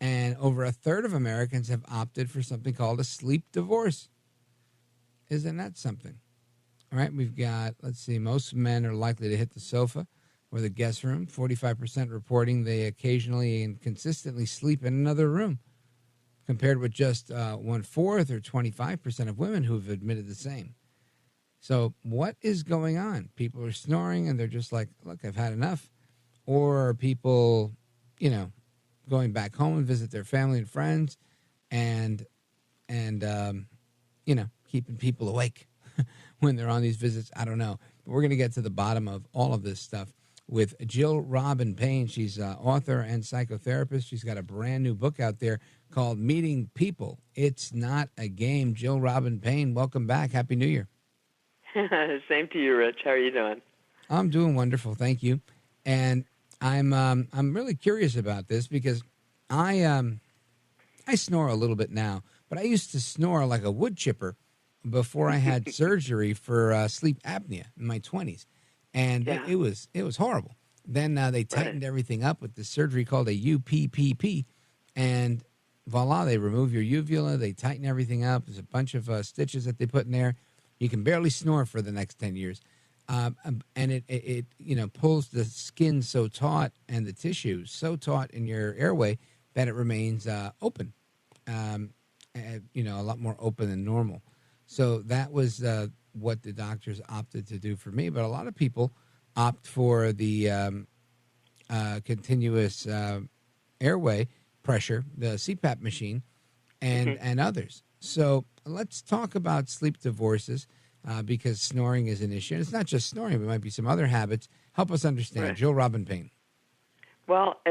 [SPEAKER 2] And over 1/3 of Americans have opted for something called a sleep divorce. Isn't that something? All right, we've got, let's see, most men are likely to hit the sofa or the guest room, 45% reporting they occasionally and consistently sleep in another room, compared with just 1/4 or 25% of women who have admitted the same. So what is going on? People are snoring and they're just like, look, I've had enough. Or are people, going back home and visit their family and friends and keeping people awake when they're on these visits? I don't know. But we're going to get to the bottom of all of this stuff with Jill Robin Payne. She's an author and psychotherapist. She's got a brand new book out there called Meeting People. It's Not a Game. Jill Robin Payne, welcome back. Happy New Year.
[SPEAKER 10] Same to you, Rich. How are you doing?
[SPEAKER 2] I'm doing wonderful, thank you. And I'm really curious about this because I snore a little bit now, but I used to snore like a wood chipper before I had surgery for sleep apnea in my 20s, and it was horrible. Then they tightened everything up with this surgery called a UPPP, and voila, they remove your uvula, they tighten everything up. There's a bunch of stitches that they put in there. You can barely snore for the next 10 years. And it pulls the skin so taut and the tissue so taut in your airway that it remains open. a lot more open than normal. So that was what the doctors opted to do for me. But a lot of people opt for the continuous airway pressure, the CPAP machine, and others. So let's talk about sleep divorces because snoring is an issue. And it's not just snoring, but it might be some other habits. Help us understand.
[SPEAKER 10] Right.
[SPEAKER 2] Jill Robin Payne.
[SPEAKER 10] Well,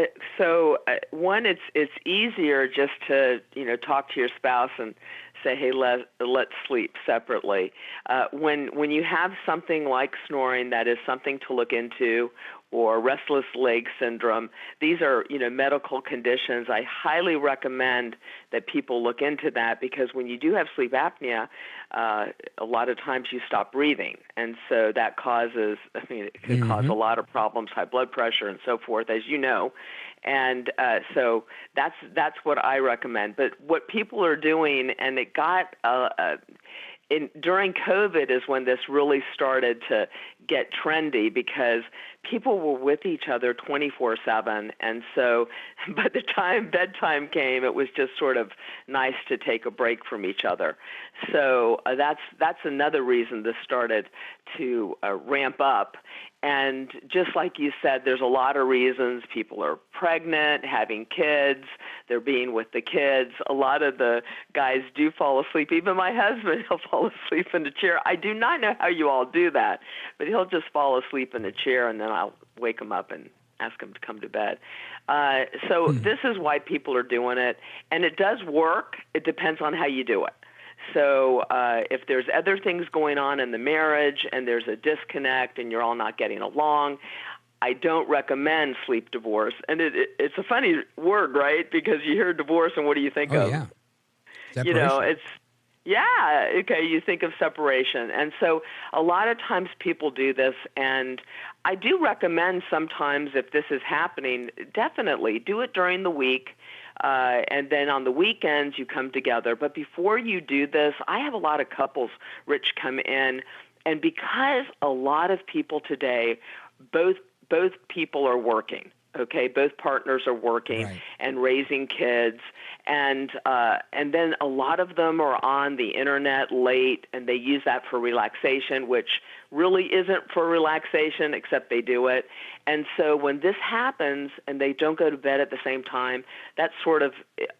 [SPEAKER 10] one, it's easier just to talk to your spouse and say, hey, let's sleep separately. When you have something like snoring, that is something to look into, or restless leg syndrome. These are, medical conditions. I highly recommend that people look into that, because when you do have sleep apnea, a lot of times you stop breathing. And so that causes, it can cause a lot of problems, high blood pressure and so forth, as you know. And so that's what I recommend. But what people are doing, and it got during COVID is when this really started to get trendy, because people were with each other 24/7. And so by the time bedtime came, it was just sort of nice to take a break from each other. So that's another reason this started to ramp up. And just like you said, there's a lot of reasons. People are pregnant, having kids, they're being with the kids. A lot of the guys do fall asleep. Even my husband, he'll fall asleep in the chair. I do not know how you all do that, but he'll just fall asleep in the chair, and then I'll wake him up and ask him to come to bed. So this is why people are doing it, and it does work. It depends on how you do it. So if there's other things going on in the marriage and there's a disconnect and you're all not getting along, I don't recommend sleep divorce. And it's a funny word, right? Because you hear divorce and what do you think of?
[SPEAKER 2] Yeah. Separation.
[SPEAKER 10] You think of separation. And so a lot of times people do this, and I do recommend sometimes, if this is happening, definitely do it during the week. And then on the weekends, you come together. But before you do this, I have a lot of couples, Rich, come in. And because a lot of people today, both people are working, okay? Both partners are working and raising kids. And then a lot of them are on the internet late, and they use that for relaxation, which really isn't for relaxation, except they do it. And so when this happens and they don't go to bed at the same time, that sort of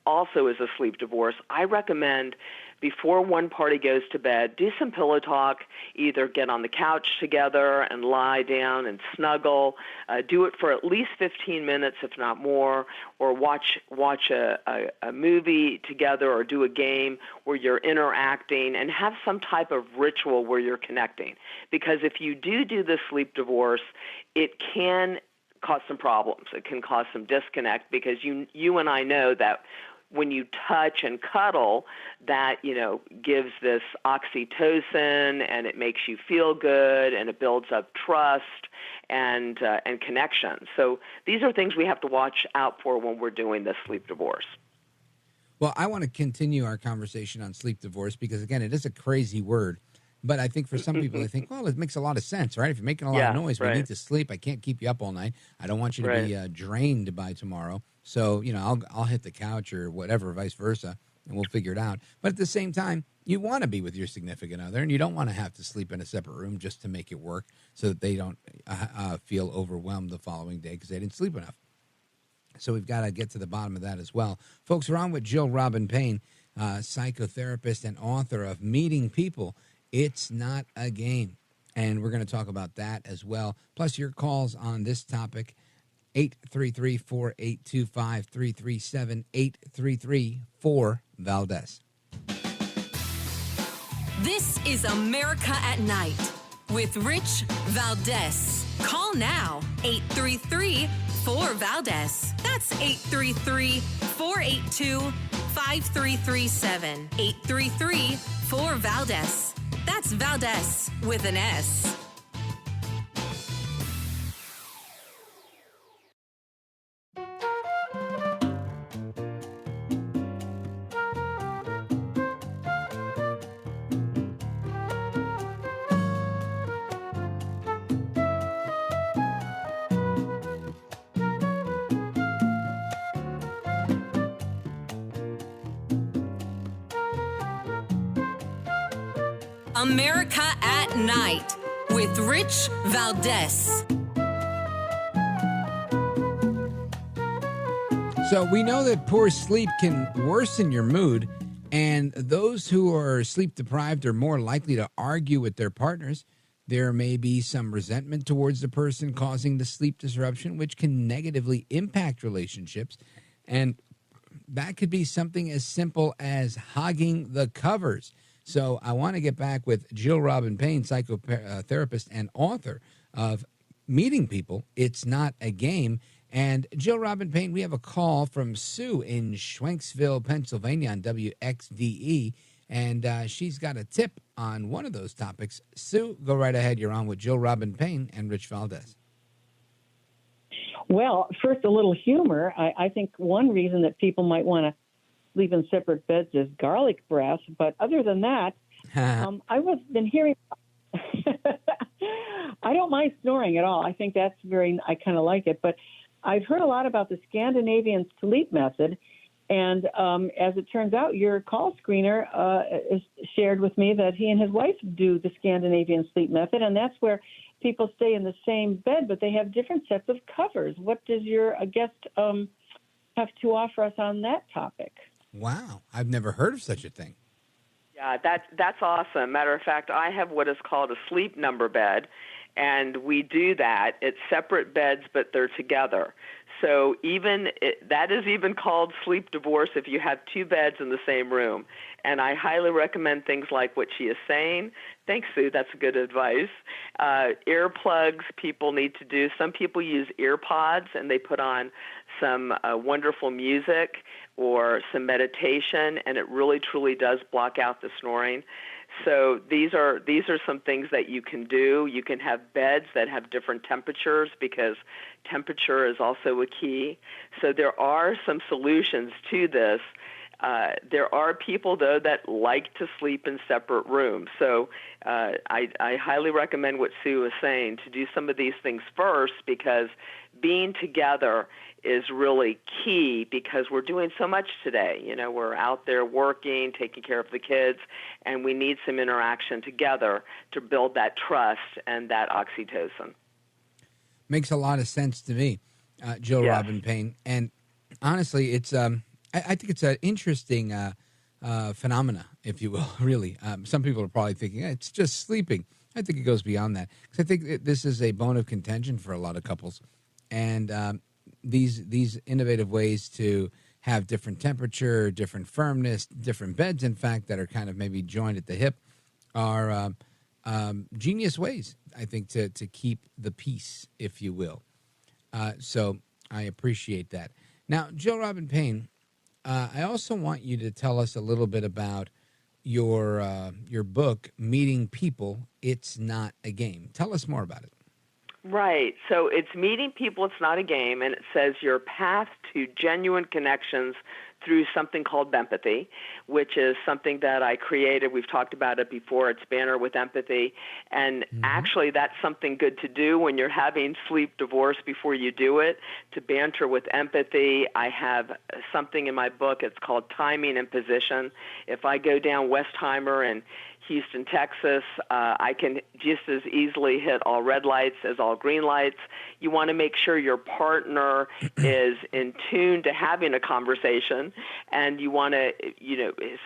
[SPEAKER 10] also is a sleep divorce. I recommend before one party goes to bed, do some pillow talk, either get on the couch together and lie down and snuggle, do it for at least 15 minutes, if not more, or watch a movie together, or do a game where you're interacting, and have some type of ritual where you're connecting. Because if you do the sleep divorce, it can cause some problems. It can cause some disconnect, because you and I know that when you touch and cuddle, that, gives this oxytocin, and it makes you feel good, and it builds up trust and connection. So these are things we have to watch out for when we're doing this sleep divorce.
[SPEAKER 2] Well, I want to continue our conversation on sleep divorce because, again, it is a crazy word. But I think for some people, they think, well, it makes a lot of sense, right? If you're making a lot of noise, we need to sleep. I can't keep you up all night. I don't want you to be drained by tomorrow. So, I'll hit the couch or whatever, vice versa, and we'll figure it out. But at the same time, you want to be with your significant other, and you don't want to have to sleep in a separate room just to make it work so that they don't feel overwhelmed the following day because they didn't sleep enough. So we've got to get to the bottom of that as well. Folks, we're on with Jill Robin Payne, psychotherapist and author of Meeting People. It's Not a Game. And we're going to talk about that as well. Plus your calls on this topic, 833-4825-337, 833-4-VALDEZ.
[SPEAKER 1] This is America at Night with Rich Valdez. Call now, 833-4-VALDEZ. That's 833-482-5337. 833-4-VALDEZ. That's Valdez with an S. America at Night with Rich Valdez.
[SPEAKER 2] So we know that poor sleep can worsen your mood, and those who are sleep deprived are more likely to argue with their partners. There may be some resentment towards the person causing the sleep disruption, which can negatively impact relationships. And that could be something as simple as hogging the covers. So I want to get back with Jill Robin Payne, psychotherapist and author of Meeting People, It's Not a Game. And Jill Robin Payne, we have a call from Sue in Schwenksville, Pennsylvania on WXVE. And she's got a tip on one of those topics. Sue, go right ahead. You're on with Jill Robin Payne and Rich Valdez.
[SPEAKER 11] Well, first, a little humor. I think one reason that people might want to sleep in separate beds is garlic breath. But other than that, been hearing. I don't mind snoring at all. I think that's I kind of like it. But I've heard a lot about the Scandinavian sleep method. And as it turns out, your call screener shared with me that he and his wife do the Scandinavian sleep method, and that's where people stay in the same bed, but they have different sets of covers. What does your guest have to offer us on that topic?
[SPEAKER 2] Wow, I've never heard of such a thing.
[SPEAKER 10] Yeah, that's awesome. Matter of fact, I have what is called a sleep number bed, and we do that. It's separate beds, but they're together. So that is even called sleep divorce if you have two beds in the same room. And I highly recommend things like what she is saying. Thanks, Sue. That's good advice. Earplugs people need to do. Some people use ear pods, and they put on some wonderful music or some meditation, and it really, truly does block out the snoring. So these are some things that you can do. You can have beds that have different temperatures because temperature is also a key. So there are some solutions to this. There are people, though, that like to sleep in separate rooms. So I highly recommend what Sue is saying, to do some of these things first, because being together is really key, because we're doing so much today. You know, we're out there working, taking care of the kids, and we need some interaction together to build that trust and that oxytocin.
[SPEAKER 2] Makes a lot of sense to me, Jill Robin Payne. And honestly, it's I think it's an interesting phenomena, if you will, really. Some people are probably thinking, it's just sleeping. I think it goes beyond that, because I think this is a bone of contention for a lot of couples. And these innovative ways to have different temperature, different firmness, different beds, in fact, that are kind of maybe joined at the hip, are genius ways, I think, to keep the peace, if you will. So I appreciate that. Now, Jill Robin Payne, I also want you to tell us a little bit about your book, Meeting People, It's Not a Game. Tell us more about it.
[SPEAKER 10] Right. So it's Meeting People, It's Not a Game, and it says your path to genuine connections through something called empathy, which is something that I created. We've talked about it before. It's Banter with Empathy. And actually, that's something good to do when you're having sleep divorce before you do it, to banter with empathy. I have something in my book. It's called Timing and Position. If I go down Westheimer and Houston, Texas, I can just as easily hit all red lights as all green lights. You want to make sure your partner is in tune to having a conversation, and you want to,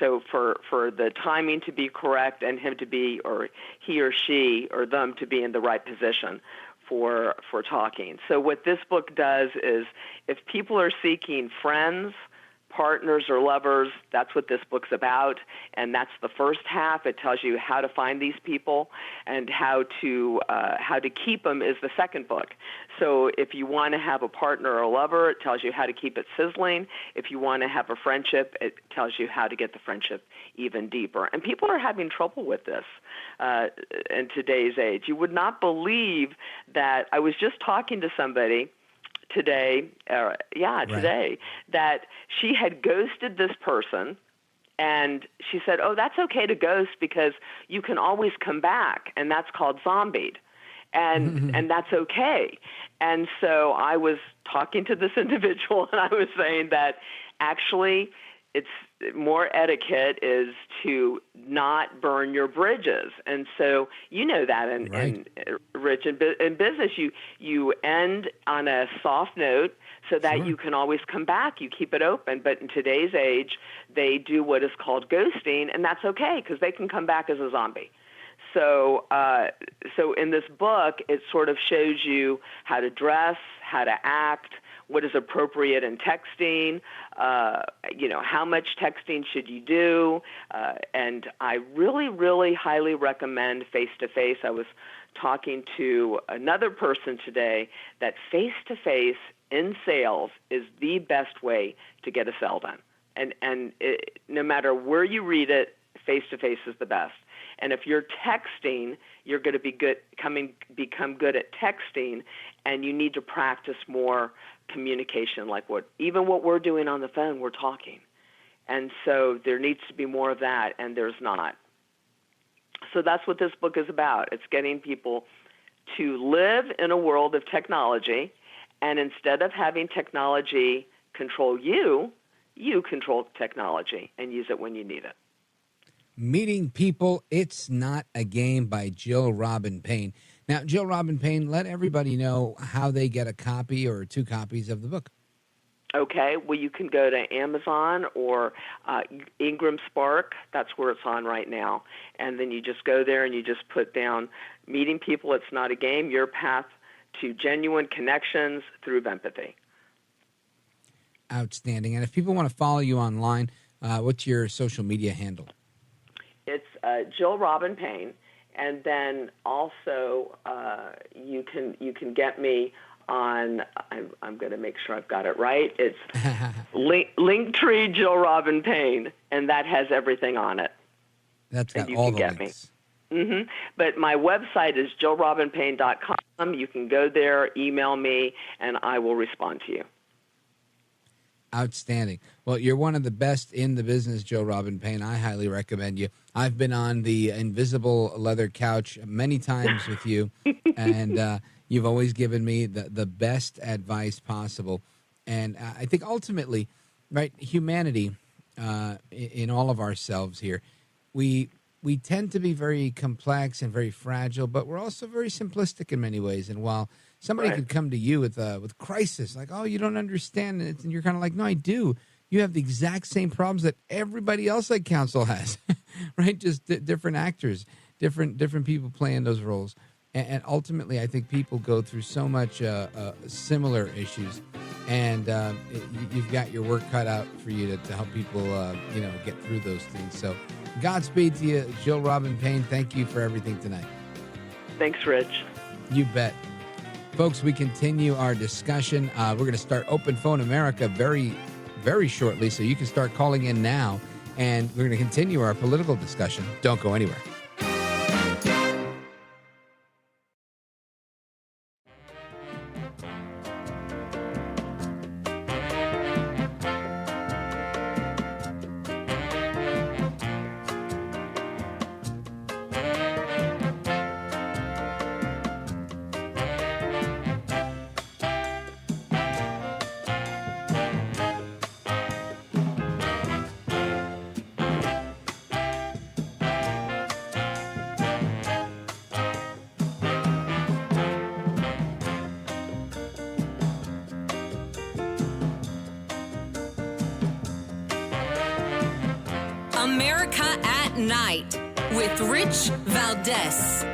[SPEAKER 10] so for the timing to be correct and him to be, or he or she or them to be in the right position for talking. So what this book does is, if people are seeking friends, partners, or lovers, that's what this book's about, and that's the first half. It tells you how to find these people, and how to keep them is the second book. So if you want to have a partner or a lover, it tells you how to keep it sizzling. If you want to have a friendship, it tells you how to get the friendship even deeper. And people are having trouble with this in today's age. You would not believe that. I was just talking to somebody today, that she had ghosted this person, and she said, oh, that's okay to ghost because you can always come back, and that's called zombied, and that's okay. And so I was talking to this individual, and I was saying that actually more etiquette is to not burn your bridges. And so you know that in Rich, in business, you end on a soft note so that you can always come back. You keep it open. But in today's age, they do what is called ghosting, and that's okay because they can come back as a zombie. So in this book, it sort of shows you how to dress, how to act, what is appropriate in texting, how much texting should you do, and I really, really highly recommend face-to-face. I was talking to another person today that face-to-face in sales is the best way to get a sale done, and no matter where you read it, face-to-face is the best. And if you're texting, you're going to become good at texting, and you need to practice more communication, like what we're doing on the phone, we're talking. And so there needs to be more of that, and there's not. So that's what this book is about. It's getting people to live in a world of technology, and instead of having technology control you, you control technology and use it when you need it.
[SPEAKER 2] Meeting People, It's Not a Game by Jill Robin Payne. Now, Jill Robin Payne, let everybody know how they get a copy or 2 copies of the book.
[SPEAKER 10] Okay, well, you can go to Amazon or Ingram Spark. That's where it's on right now. And then you just go there and you just put down Meeting People, It's Not a Game, Your Path to Genuine Connections Through Empathy.
[SPEAKER 2] Outstanding. And if people want to follow you online, what's your social media handle?
[SPEAKER 10] It's Jill Robin Payne, and then also you can get me on. I'm going to make sure I've got it right. It's Linktree Jill Robin Payne, and that has everything on it.
[SPEAKER 2] That's got all the links.
[SPEAKER 10] Mm-hmm. But my website is jillrobinpayne.com. You can go there, email me, and I will respond to you.
[SPEAKER 2] Outstanding. Well, you're one of the best in the business, Jill Robin Payne. I highly recommend you. I've been on the invisible leather couch many times with you, and you've always given me the best advice possible. And I think ultimately, right, humanity, in all of ourselves here, we tend to be very complex and very fragile, but we're also very simplistic in many ways. And while somebody could come to you with crisis, like, oh, you don't understand it, and you're kind of like, no, I do. You have the exact same problems that everybody else at council has, right? Just different actors, different people playing those roles. And ultimately, I think people go through so much similar issues, and you've got your work cut out for you to help people, get through those things. So Godspeed to you, Jill Robin Payne. Thank you for everything tonight.
[SPEAKER 10] Thanks, Rich.
[SPEAKER 2] You bet. Folks, we continue our discussion. We're going to start Open Phone America very, very shortly, so you can start calling in now, and we're going to continue our political discussion. Don't go anywhere.
[SPEAKER 1] America at Night with Rich Valdez.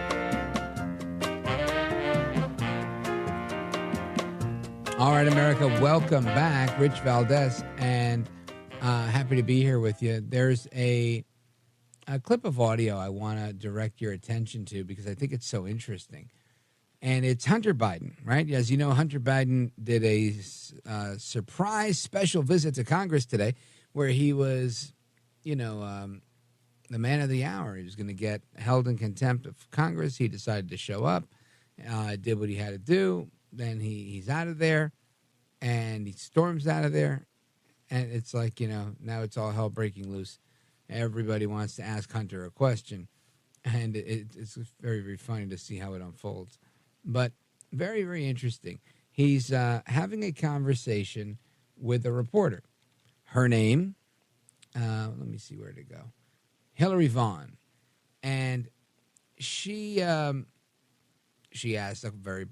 [SPEAKER 2] All right, America, welcome back. Rich Valdez, and happy to be here with you. There's a clip of audio I want to direct your attention to because I think it's so interesting. And it's Hunter Biden, right? As you know, Hunter Biden did a surprise special visit to Congress today where he was, the man of the hour. He was going to get held in contempt of Congress. He decided to show up, did what he had to do. Then he's out of there, and he storms out of there. And it's like, now it's all hell breaking loose. Everybody wants to ask Hunter a question. And it's very, very funny to see how it unfolds. But very, very interesting. He's having a conversation with a reporter. Her name let me see where to go. Hillary Vaughn, and she asked a very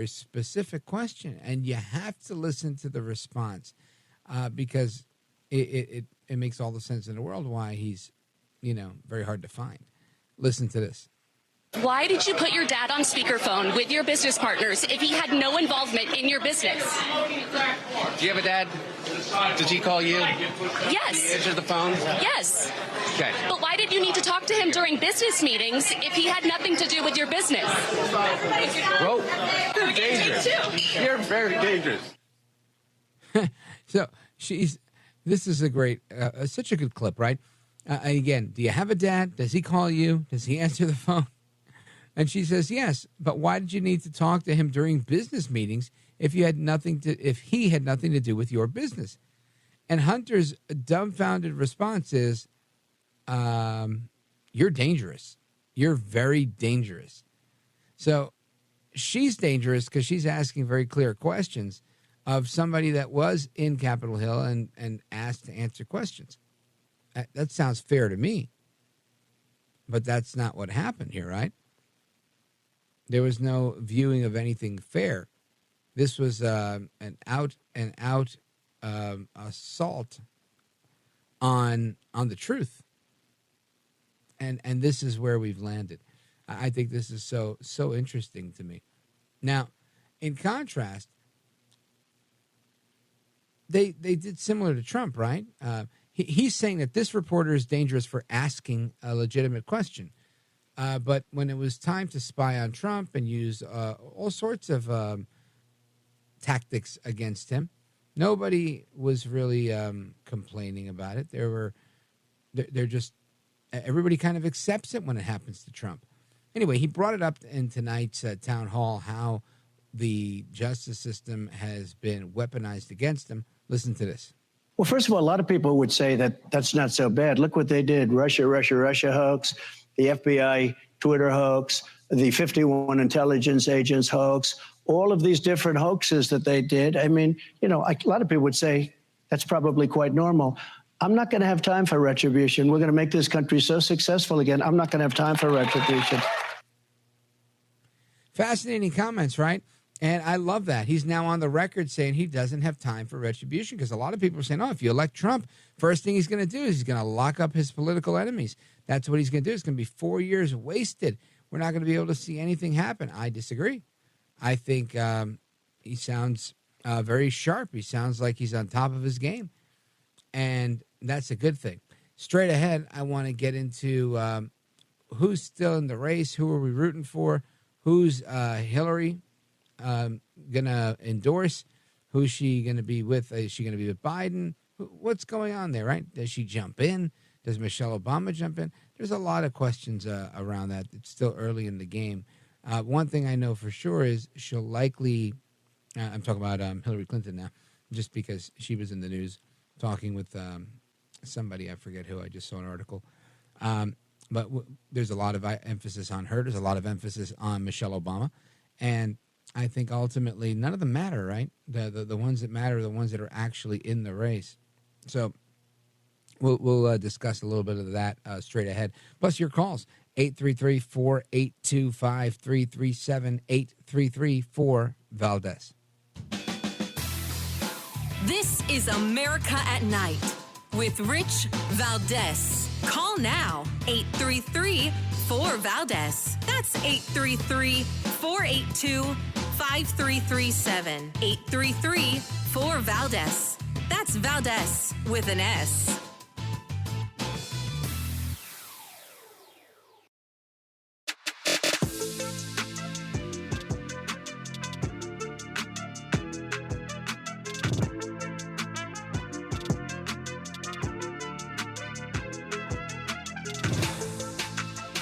[SPEAKER 2] specific question, and you have to listen to the response because it makes all the sense in the world why he's, very hard to find. Listen to this.
[SPEAKER 12] Why did you put your dad on speakerphone with your business partners if he had no involvement in your business?
[SPEAKER 13] Do you have a dad? Did he call you?
[SPEAKER 12] Yes.
[SPEAKER 13] Did he answer the phone?
[SPEAKER 12] Yes.
[SPEAKER 13] Okay.
[SPEAKER 12] But why did you need to talk to him during business meetings if he had nothing to do with your business?
[SPEAKER 13] Well, you're dangerous. You're very dangerous.
[SPEAKER 2] So this is a great, such a good clip, right? Again, do you have a dad? Does he call you? Does he answer the phone? And she says, yes, but why did you need to talk to him during business meetings if he had nothing to do with your business? And Hunter's dumbfounded response is, you're dangerous. You're very dangerous. So she's dangerous because she's asking very clear questions of somebody that was in Capitol Hill and asked to answer questions. That sounds fair to me. But that's not what happened here, right? There was no viewing of anything fair. This was an out-and-out assault on the truth. And this is where we've landed. I think this is so interesting to me. Now, in contrast, they did similar to Trump, right? He's saying that this reporter is dangerous for asking a legitimate question. But when it was time to spy on Trump and use all sorts of tactics against him, nobody was really complaining about it. They're just, everybody kind of accepts it when it happens to Trump. Anyway, he brought it up in tonight's town hall, how the justice system has been weaponized against him. Listen to this.
[SPEAKER 4] Well, first of all, a lot of people would say that that's not so bad. Look what they did. Russia hoax, the FBI Twitter hoax, the 51 intelligence agents hoax, all of these different hoaxes that they did. I mean, a lot of people would say that's probably quite normal. I'm not going to have time for retribution. We're going to make this country so successful again. I'm not going to have time for retribution.
[SPEAKER 2] Fascinating comments, right? And I love that. He's now on the record saying he doesn't have time for retribution because a lot of people are saying, if you elect Trump, first thing he's going to do is he's going to lock up his political enemies. That's what he's going to do. It's going to be 4 years wasted. We're not going to be able to see anything happen. I disagree. I think he sounds very sharp. He sounds like he's on top of his game. And that's a good thing. Straight ahead, I want to get into who's still in the race, who are we rooting for, who's Hillary gonna endorse, who's she gonna be with? Is she gonna be with Biden? What's going on there, right? Does she jump in? Does Michelle Obama jump in? There's a lot of questions around that. It's still early in the game. One thing I know for sure is she'll likely, I'm talking about Hillary Clinton now, just because she was in the news talking with somebody, I forget who, I just saw an article. But there's a lot of emphasis on her. There's a lot of emphasis on Michelle Obama. And I think ultimately none of them matter, right? The ones that matter are the ones that are actually in the race. So we'll discuss a little bit of that straight ahead. Plus your calls, 833-482-5337, 833-4-VALDEZ.
[SPEAKER 1] This is America at Night with Rich Valdez. Call now, 833-4-VALDEZ. That's 833-482-5337. 833-4-VALDEZ. That's Valdez with an S.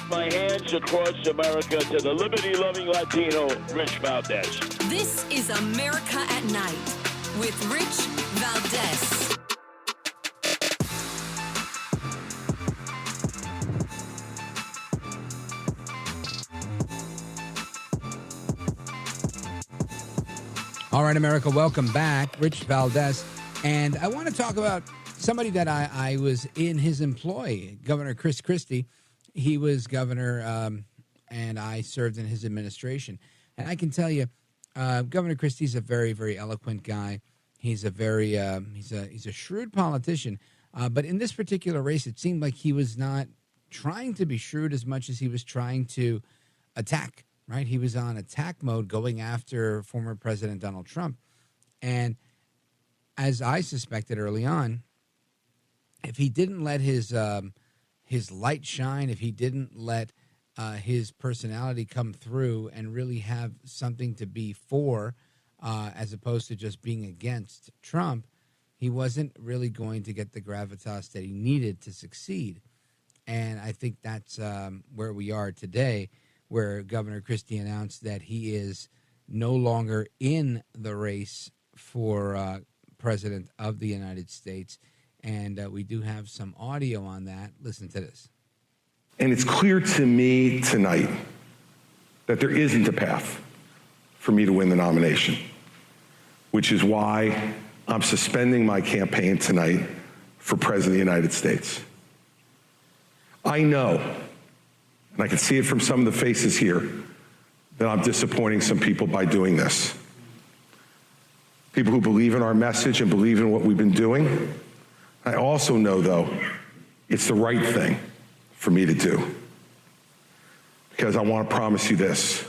[SPEAKER 14] My hands across America to the liberty-loving Latino, Rich Valdez.
[SPEAKER 1] This is America at Night with Rich Valdez.
[SPEAKER 2] All right, America, welcome back. Rich Valdez. And I want to talk about somebody that I was in his employ, Governor Chris Christie. He was governor, and I served in his administration. And I can tell you, Governor Christie's a very, very eloquent guy. He's a very he's a shrewd politician. But in this particular race, it seemed like he was not trying to be shrewd as much as he was trying to attack. Right? He was on attack mode, going after former President Donald Trump. And as I suspected early on, if he didn't let his light shine, if he didn't let his personality come through and really have something to be for, as opposed to just being against Trump, he wasn't really going to get the gravitas that he needed to succeed. And I think that's where we are today, where Governor Christie announced that he is no longer in the race for president of the United States. And we do have some audio on that. Listen to this.
[SPEAKER 15] And it's clear to me tonight that there isn't a path for me to win the nomination, which is why I'm suspending my campaign tonight for President of the United States. I know, and I can see it from some of the faces here, that I'm disappointing some people by doing this. People who believe in our message and believe in what we've been doing. I also know, though, it's the right thing for me to do. Because I want to promise you this.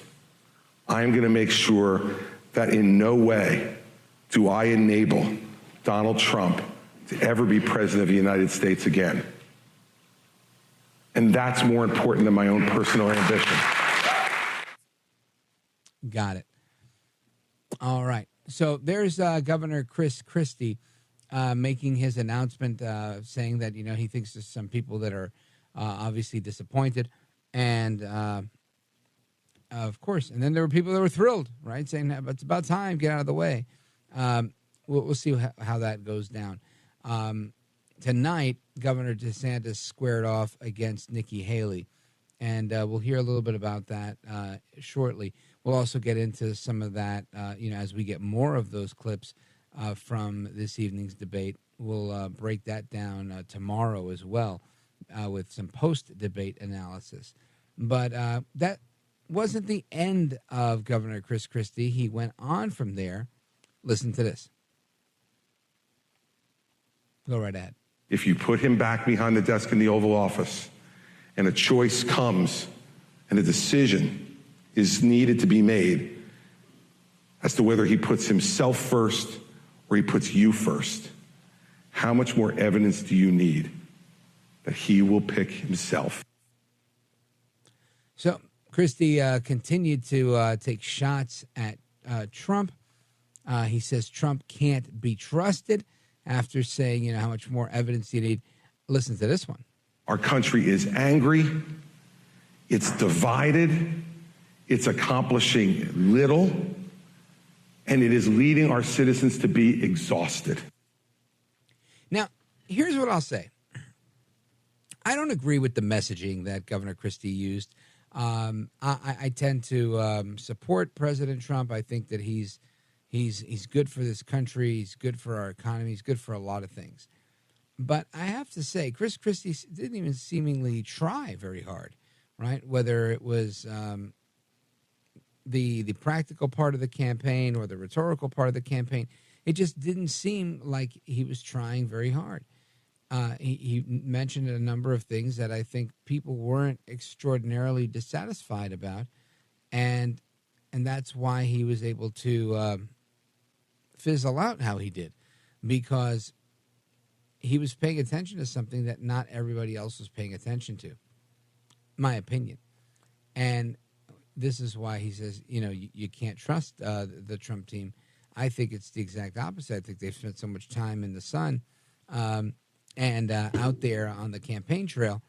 [SPEAKER 15] I am going to make sure that in no way do I enable Donald Trump to ever be president of the United States again. And that's more important than my own personal ambition.
[SPEAKER 2] Got it. All right. So there's Governor Chris Christie making his announcement, saying that, he thinks there's some people that are obviously disappointed. And, of course, and then there were people that were thrilled, right, saying it's about time, get out of the way. We'll see how that goes down. Tonight, Governor DeSantis squared off against Nikki Haley, and we'll hear a little bit about that shortly. We'll also get into some of that, as we get more of those clips from this evening's debate. We'll break that down tomorrow as well with some post-debate analysis. But that wasn't the end of Governor Chris Christie. He went on from there. Listen to this. Go right ahead.
[SPEAKER 15] If you put him back behind the desk in the Oval Office and a choice comes and a decision is needed to be made as to whether he puts himself first or he puts you first, how much more evidence do you need that he will pick himself?
[SPEAKER 2] So Christie continued to take shots at Trump. He says Trump can't be trusted after saying, how much more evidence you need. Listen to this one.
[SPEAKER 15] Our country is angry. It's divided. It's accomplishing little. And it is leading our citizens to be exhausted.
[SPEAKER 2] Now, here's what I'll say. I don't agree with the messaging that Governor Christie used. I tend to support President Trump. I think that he's good for this country. He's good for our economy. He's good for a lot of things. But I have to say, Chris Christie didn't even seemingly try very hard, right? Whether it was the practical part of the campaign or the rhetorical part of the campaign, it just didn't seem like he was trying very hard. He mentioned a number of things that I think people weren't extraordinarily dissatisfied about, and that's why he was able to fizzle out how he did, because he was paying attention to something that not everybody else was paying attention to, my opinion. And this is why he says, you can't trust the Trump team. I think it's the exact opposite. I think they've spent so much time in the sun and out there on the campaign trail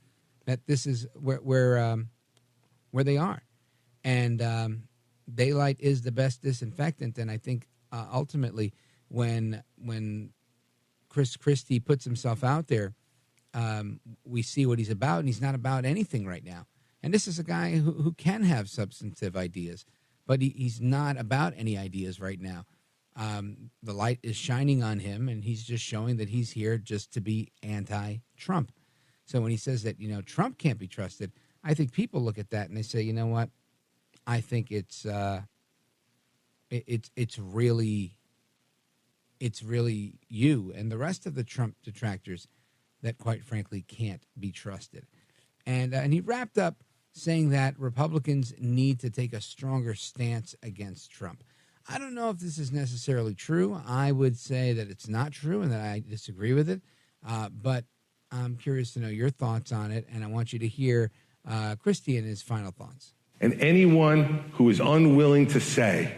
[SPEAKER 2] that this is where they are. And daylight is the best disinfectant. And I think ultimately when Chris Christie puts himself out there, we see what he's about, and he's not about anything right now. And this is a guy who can have substantive ideas, but he's not about any ideas right now. the light is shining on him, and he's just showing that he's here just to be anti-Trump. So when he says that, Trump can't be trusted, I think people look at that and they say, you know what? I think it's really you and the rest of the Trump detractors that, quite frankly, can't be trusted. And he wrapped up saying that Republicans need to take a stronger stance against Trump. I don't know if this is necessarily true. I would say that it's not true and that I disagree with it. But I'm curious to know your thoughts on it, and I want you to hear Christie and his final thoughts.
[SPEAKER 15] And anyone who is unwilling to say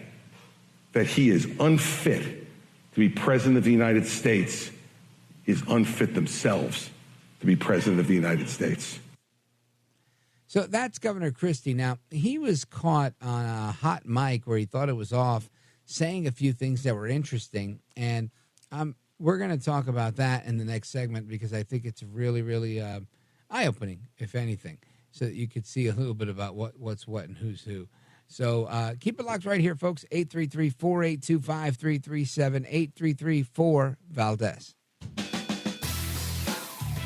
[SPEAKER 15] that he is unfit to be president of the United States is unfit themselves to be president of the United States.
[SPEAKER 2] So that's Governor Christie. Now, he was caught on a hot mic where he thought it was off, saying a few things that were interesting. And we're going to talk about that in the next segment because I think it's really, really eye-opening, if anything, so that you could see a little bit about what's what and who's who. So keep it locked right here, folks. 833-482-5337, 833-4-VALDEZ.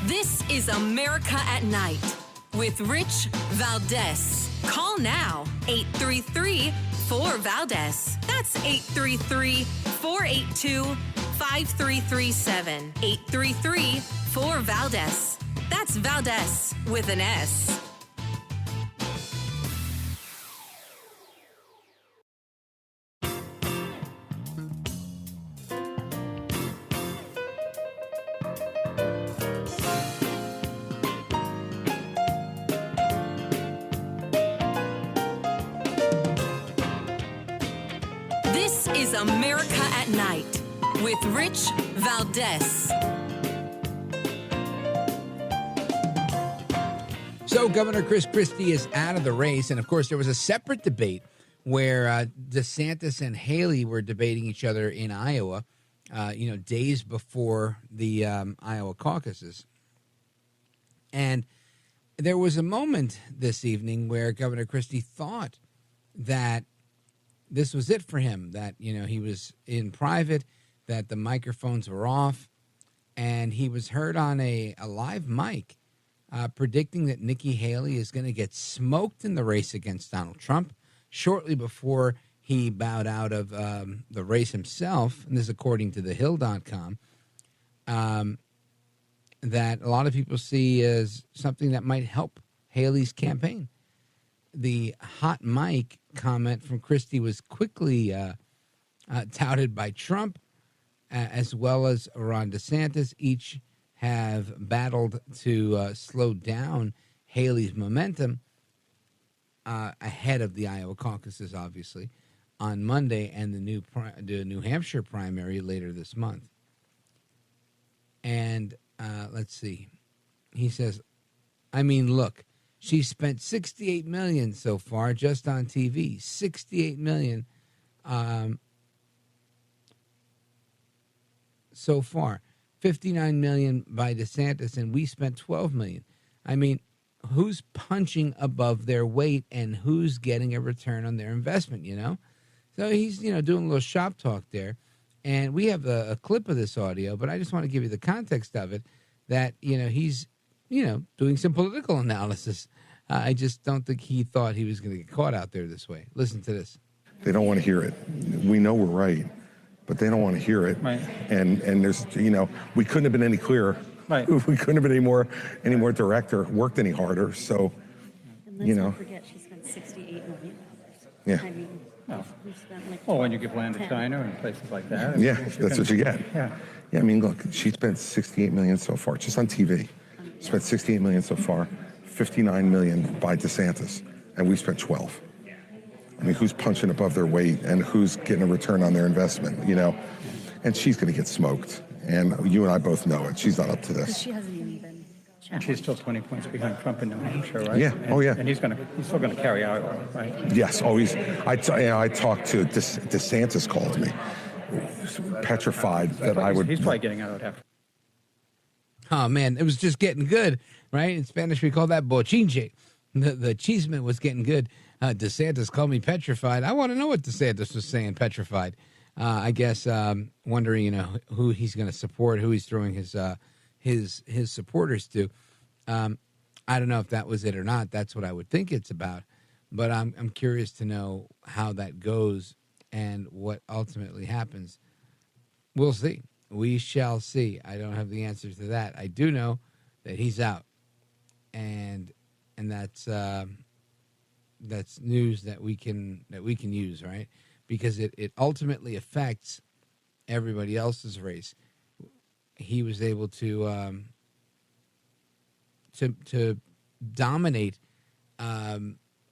[SPEAKER 1] This is America at Night with Rich Valdez. Call now, 833-4-VALDEZ. That's 833-482-5337. 833-4-VALDEZ. That's Valdez with an S. This is America at Night with Rich Valdez.
[SPEAKER 2] So Governor Chris Christie is out of the race. And, of course, there was a separate debate where DeSantis and Haley were debating each other in Iowa, days before the Iowa caucuses. And there was a moment this evening where Governor Christie thought that this was it for him, that, he was in private, that the microphones were off, and he was heard on a live mic predicting that Nikki Haley is going to get smoked in the race against Donald Trump shortly before he bowed out of the race himself. And this is according to thehill.com, that a lot of people see as something that might help Haley's campaign. The hot mic comment from Christie was quickly touted by Trump as well as Ron DeSantis. Each have battled to slow down Haley's momentum ahead of the Iowa caucuses, obviously, on Monday, and the New Hampshire primary later this month. And let's see. He says, look, she spent $68 million so far just on TV. $68 million so far. $59 million by DeSantis, and we spent $12 million. Who's punching above their weight and who's getting a return on their investment, So he's, doing a little shop talk there. And we have a clip of this audio, but I just want to give you the context of it, that, he's, doing some political analysis. I just don't think he thought he was going to get caught out there this way. Listen to this.
[SPEAKER 15] They don't want to hear it. We know we're right, but they don't want to hear it. Right. And there's, we couldn't have been any clearer. Right. We couldn't have been any more direct or worked any harder. So,
[SPEAKER 16] and let's not forget she spent $68 million.
[SPEAKER 15] Yeah.
[SPEAKER 16] We spent
[SPEAKER 17] when you give land to China and places like that.
[SPEAKER 15] Yeah, that's what you get.
[SPEAKER 17] Yeah.
[SPEAKER 15] Yeah, look, she spent $68 million so far, just on TV. Spent $68 million so far, $59 million by DeSantis, and we spent 12. Who's punching above their weight and who's getting a return on their investment, And she's going to get smoked, and you and I both know it. She's not up to this.
[SPEAKER 16] She hasn't even been.
[SPEAKER 17] And she's still 20 points behind Trump in New Hampshire, right?
[SPEAKER 15] Yeah. And
[SPEAKER 17] he's still going to carry Iowa, right?
[SPEAKER 15] Yes. I talked to DeSantis called me, petrified that I would.
[SPEAKER 17] He's probably getting out after.
[SPEAKER 2] Oh man, it was just getting good, right? In Spanish, we call that bochinche. The cheeseman was getting good. DeSantis called me petrified. I want to know what DeSantis was saying, petrified. I guess wondering, who he's going to support, who he's throwing his supporters to. I don't know if that was it or not. That's what I would think it's about. But I'm curious to know how that goes and what ultimately happens. We'll see. We shall see. I don't have the answers to that. I do know that he's out, and that's news that we can use, right? Because it ultimately affects everybody else's race. He was able to dominate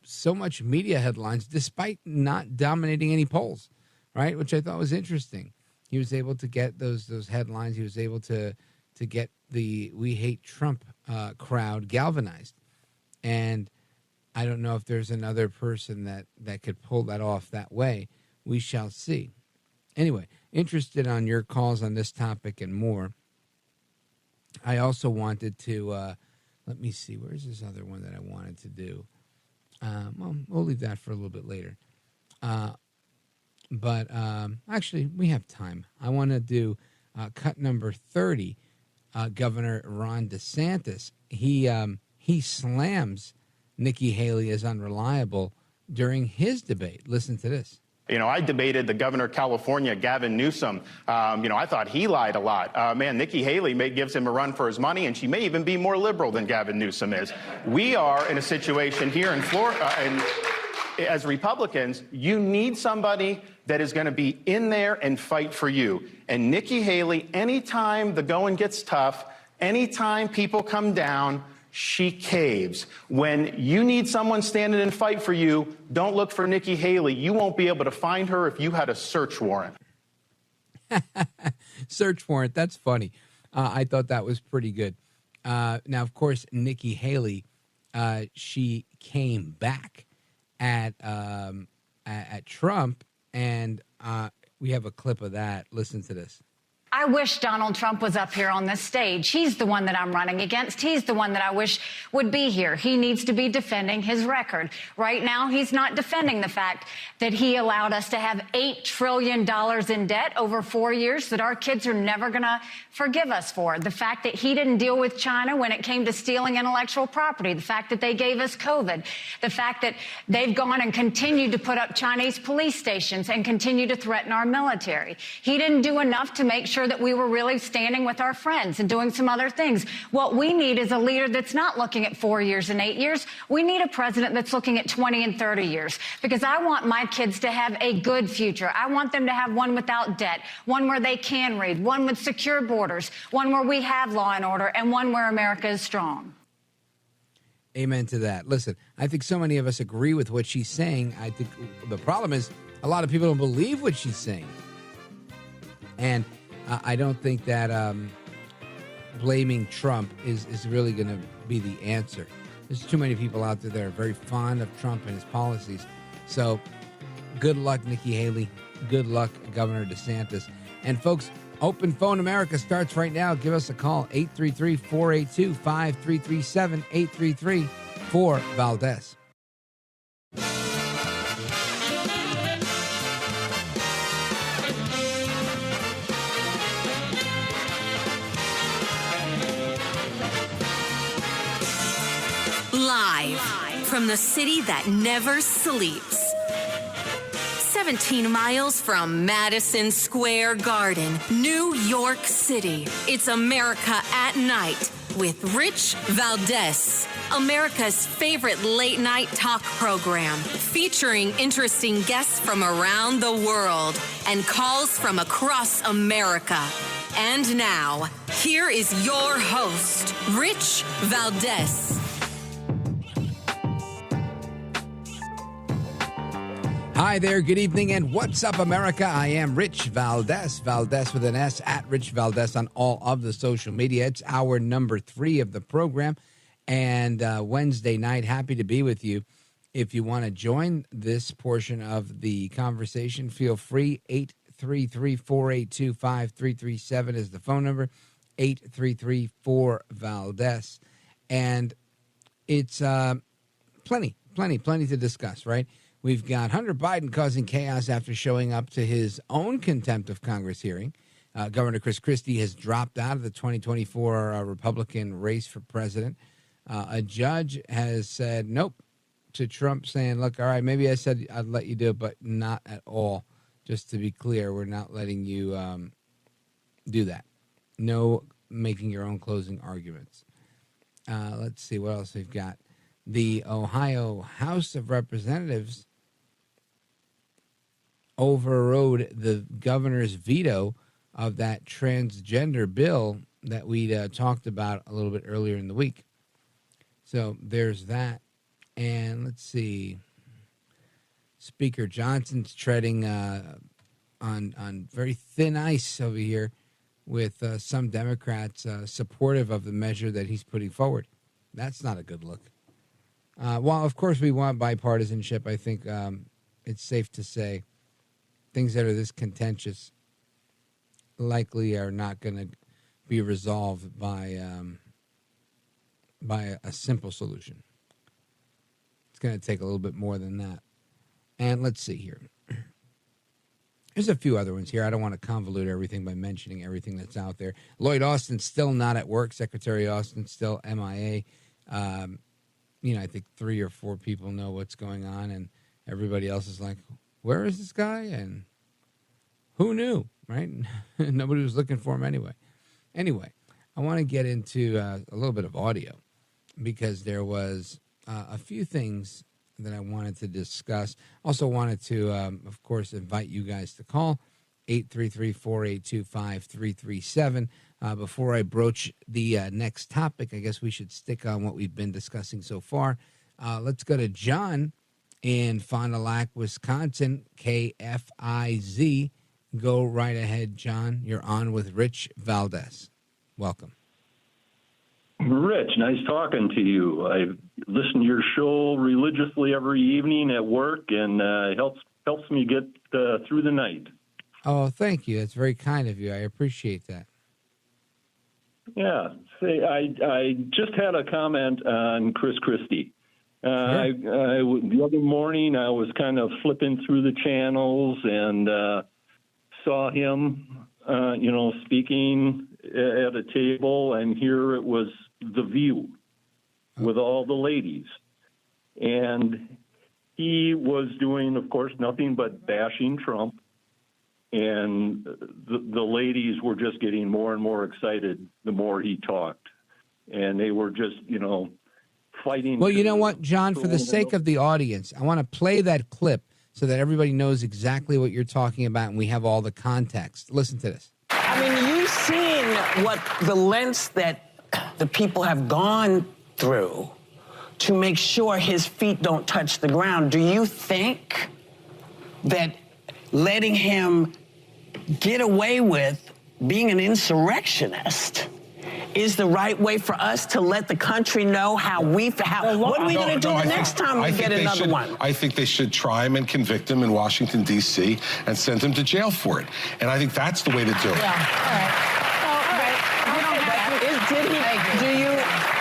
[SPEAKER 2] so much media headlines despite not dominating any polls, right? Which I thought was interesting. He was able to get those headlines. He was able to get the "We Hate Trump" crowd galvanized, and I don't know if there's another person that could pull that off that way. We shall see. Anyway, interested on your calls on this topic and more. I also wanted to let me see. Where's this other one that I wanted to do? Well, we'll leave that for a little bit later. But actually, we have time. I want to do cut number 30. Governor Ron DeSantis. He slams Nikki Haley as unreliable during his debate. Listen to this.
[SPEAKER 18] I debated the governor of California, Gavin Newsom. I thought he lied a lot. Nikki Haley gives him a run for his money, and she may even be more liberal than Gavin Newsom is. We are in a situation here in Florida, and as Republicans, you need somebody that is going to be in there and fight for you. And Nikki Haley, anytime the going gets tough, anytime people come down, she caves. When you need someone standing and fight for you, don't look for Nikki Haley. You won't be able to find her if you had a search warrant.
[SPEAKER 2] Search warrant. That's funny. I thought that was pretty good. Now, of course, Nikki Haley, she came back at Trump, and we have a clip of that. Listen to this.
[SPEAKER 19] I wish Donald Trump was up here on this stage. He's the one that I'm running against. He's the one that I wish would be here. He needs to be defending his record. Right now, he's not defending the fact that he allowed us to have $8 trillion in debt over 4 years that our kids are never going to forgive us for. The fact that he didn't deal with China when it came to stealing intellectual property. The fact that they gave us COVID. The fact that they've gone and continued to put up Chinese police stations and continue to threaten our military. He didn't do enough to make sure that we were really standing with our friends and doing some other things. What we need is a leader that's not looking at 4 years and 8 years. We need a president that's looking at 20 and 30 years, because I want my kids to have a good future. I want them to have one without debt, one where they can read, one with secure borders, one where we have law and order, and one where America is strong.
[SPEAKER 2] Amen to that. Listen, I think so many of us agree with what she's saying. I think the problem is a lot of people don't believe what she's saying. And I don't think that blaming Trump is really going to be the answer. There's too many people out there that are very fond of Trump and his policies. So good luck, Nikki Haley. Good luck, Governor DeSantis. And folks, Open Phone America starts right now. Give us a call, 833-482-5337, 833-4-VALDEZ.
[SPEAKER 1] Live from the city that never sleeps. 17 miles from Madison Square Garden, New York City. It's America at Night with Rich Valdez, America's favorite late night talk program, featuring interesting guests from around the world and calls from across America. And now, here is your host, Rich Valdez.
[SPEAKER 2] Hi there, good evening, and what's up, America? I am Rich Valdez, Valdez with an S, at Rich Valdez on all of the social media. It's hour number 3 of the program, and Wednesday night, happy to be with you. If you want to join this portion of the conversation, feel free. 833-482-5337 is the phone number, 833-4-VALDEZ. And it's plenty to discuss, right? We've got Hunter Biden causing chaos after showing up to his own contempt of Congress hearing. Governor Chris Christie has dropped out of the 2024 Republican race for president. A judge has said nope to Trump, saying, look, all right, maybe I said I'd let you do it, but not at all. Just to be clear, we're not letting you do that. No making your own closing arguments. Let's see what else we've got. The Ohio House of Representatives overrode the governor's veto of that transgender bill that we talked about a little bit earlier in the week. So there's that. And let's see. Speaker Johnson's treading on very thin ice over here with some Democrats supportive of the measure that he's putting forward. That's not a good look. While, of course, we want bipartisanship, I think it's safe to say things that are this contentious likely are not going to be resolved by a simple solution. It's going to take a little bit more than that. And let's see here. There's a few other ones here. I don't want to convolute everything by mentioning everything that's out there. Lloyd Austin's still not at work. Secretary Austin still MIA. I think 3 or 4 people know what's going on, and everybody else is like, where is this guy? And who knew, right? Nobody was looking for him anyway. Anyway, I want to get into a little bit of audio because there was a few things that I wanted to discuss. Also wanted to, of course, invite you guys to call 833-482-5337. Before I broach the next topic, I guess we should stick on what we've been discussing so far. Let's go to John in Fond du Lac, Wisconsin, KFIZ. Go right ahead, John. You're on with Rich Valdez. Welcome.
[SPEAKER 20] Rich, nice talking to you. I listen to your show religiously every evening at work, and it helps me get through the night.
[SPEAKER 2] Oh, thank you. That's very kind of you. I appreciate that.
[SPEAKER 20] Yeah. Say, I just had a comment on Chris Christie. Sure. The other morning, I was kind of flipping through the channels and saw him, speaking at a table, and here it was The View with all the ladies. And he was doing, of course, nothing but bashing Trump. And the ladies were just getting more and more excited the more he talked. And they were just, fighting.
[SPEAKER 2] Well, you know what, John, for the sake of the audience, I want to play that clip so that everybody knows exactly what you're talking about and we have all the context. Listen to this.
[SPEAKER 21] I mean, you've seen what the lengths that the people have gone through to make sure his feet don't touch the ground. Do you think that letting him get away with being an insurrectionist is the right way for us to let the country know what are we going to do the next time we get another one?
[SPEAKER 15] I think they should try him and convict him in Washington, D.C. and send him to jail for it. And I think that's the way to do it.
[SPEAKER 21] Yeah, all right.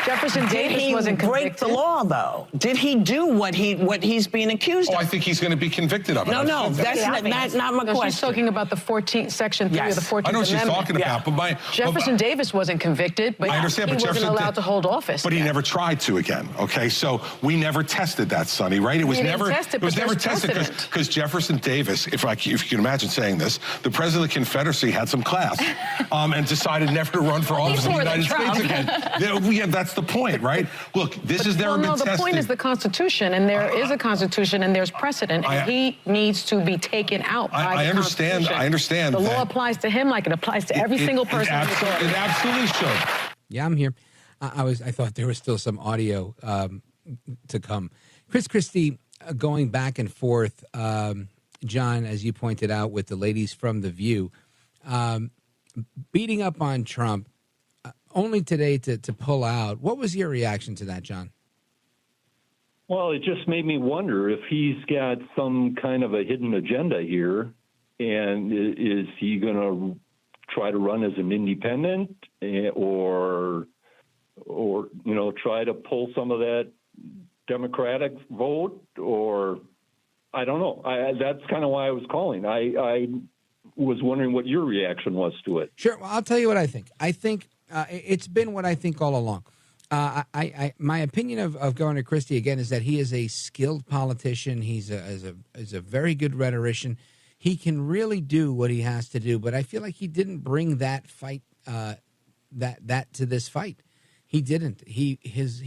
[SPEAKER 22] Jefferson Davis wasn't convicted.
[SPEAKER 21] Break the law, though? Did he do what he's being accused of?
[SPEAKER 15] I think he's going to be convicted of it.
[SPEAKER 21] No, that's not my question.
[SPEAKER 22] She's talking about the 14th, Section 3 of the 14th Amendment.
[SPEAKER 15] I know what she's talking about, but
[SPEAKER 22] Jefferson Davis wasn't convicted, but
[SPEAKER 15] I understand,
[SPEAKER 22] he
[SPEAKER 15] but
[SPEAKER 22] wasn't allowed to hold office.
[SPEAKER 15] But he never tried to again, okay? So we never tested that, Sonny, right? It was never tested because Jefferson Davis, if you can imagine saying this, the president of the Confederacy had some class and decided never to run for office in the United States again. That's the point, right? Look, this has never been tested.
[SPEAKER 22] The point is the Constitution, and there is a Constitution, and there's precedent, and he needs to be taken out by the Constitution.
[SPEAKER 15] I understand.
[SPEAKER 22] The law applies to him like it applies to every single person.
[SPEAKER 15] It absolutely should.
[SPEAKER 2] Yeah, I'm here. I thought there was still some audio to come. Chris Christie going back and forth, John, as you pointed out, with the ladies from The View, beating up on Trump. Only today to pull out. What was your reaction to that, John?
[SPEAKER 20] Well, it just made me wonder if he's got some kind of a hidden agenda here, and is he going to try to run as an independent, or try to pull some of that Democratic vote, or I don't know. That's kind of why I was calling. I was wondering what your reaction was to it.
[SPEAKER 2] Sure. Well, I'll tell you what I think. I think it's been what I think all along. My opinion of Governor Christie, again, is that he is a skilled politician. He's a very good rhetorician. He can really do what he has to do, but I feel like he didn't bring that fight that to this fight. He didn't. He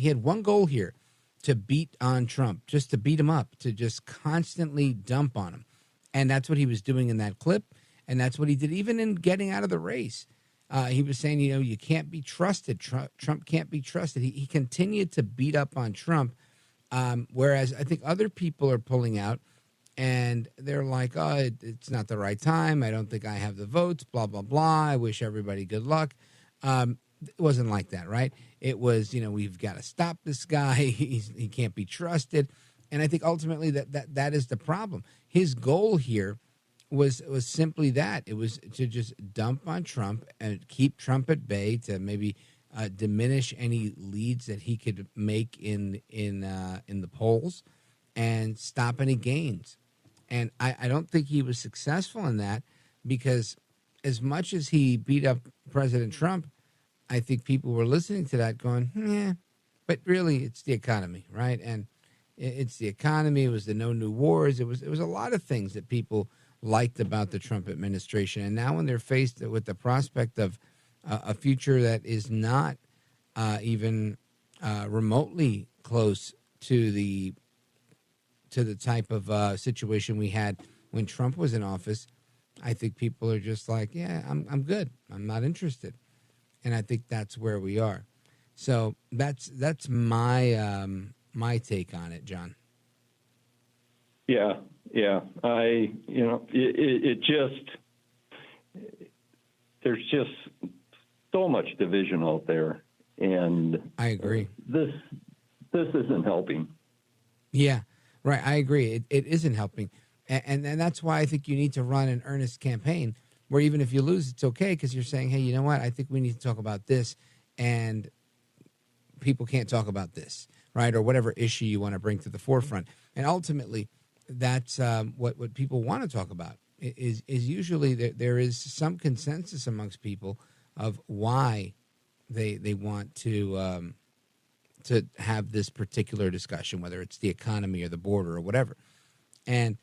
[SPEAKER 2] had one goal here, to beat on Trump, just to beat him up, to just constantly dump on him. And that's what he was doing in that clip, and that's what he did even in getting out of the race. He was saying, you can't be trusted. Trump can't be trusted. He continued to beat up on Trump, whereas I think other people are pulling out, and they're like, oh, it's not the right time. I don't think I have the votes, blah, blah, blah. I wish everybody good luck. It wasn't like that, right? It was, we've got to stop this guy. He can't be trusted. And I think ultimately that is the problem. His goal here was simply that. It was to just dump on Trump and keep Trump at bay, to maybe diminish any leads that he could make in the polls and stop any gains. And I don't think he was successful in that, because as much as he beat up President Trump, I think people were listening to that going, yeah, but really it's the economy, right? And it's the economy. It was the no new wars. It was a lot of things that people liked about the Trump administration. And now when they're faced with the prospect of a future that is not even remotely close to the type of situation we had when Trump was in office, I think people are just like, yeah, I'm good. I'm not interested. And I think that's where we are. So that's my my take on it, John.
[SPEAKER 20] Yeah. It just, there's just so much division out there, and
[SPEAKER 2] I agree.
[SPEAKER 20] This isn't helping.
[SPEAKER 2] Yeah, right. I agree. It isn't helping, and that's why I think you need to run an earnest campaign where even if you lose, it's okay, because you're saying, hey, you know what? I think we need to talk about this, and people can't talk about this, right? Or whatever issue you want to bring to the forefront. And ultimately, that's what people want to talk about is usually there is some consensus amongst people of why they want to have this particular discussion, whether it's the economy or the border or whatever. And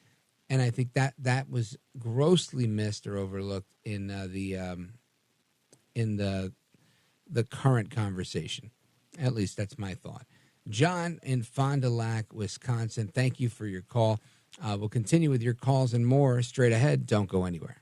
[SPEAKER 2] I think that was grossly missed or overlooked in the current conversation. At least that's my thought. John in Fond du Lac, Wisconsin, thank you for your call. We'll continue with your calls and more straight ahead. Don't go anywhere.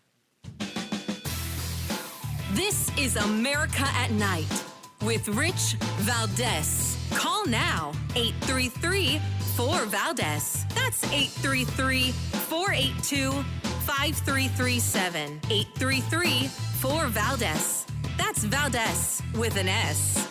[SPEAKER 1] This is America at Night with Rich Valdez. Call now, 833-4VALDEZ. That's 833-482-5337. 833-4VALDEZ. That's Valdez with an S.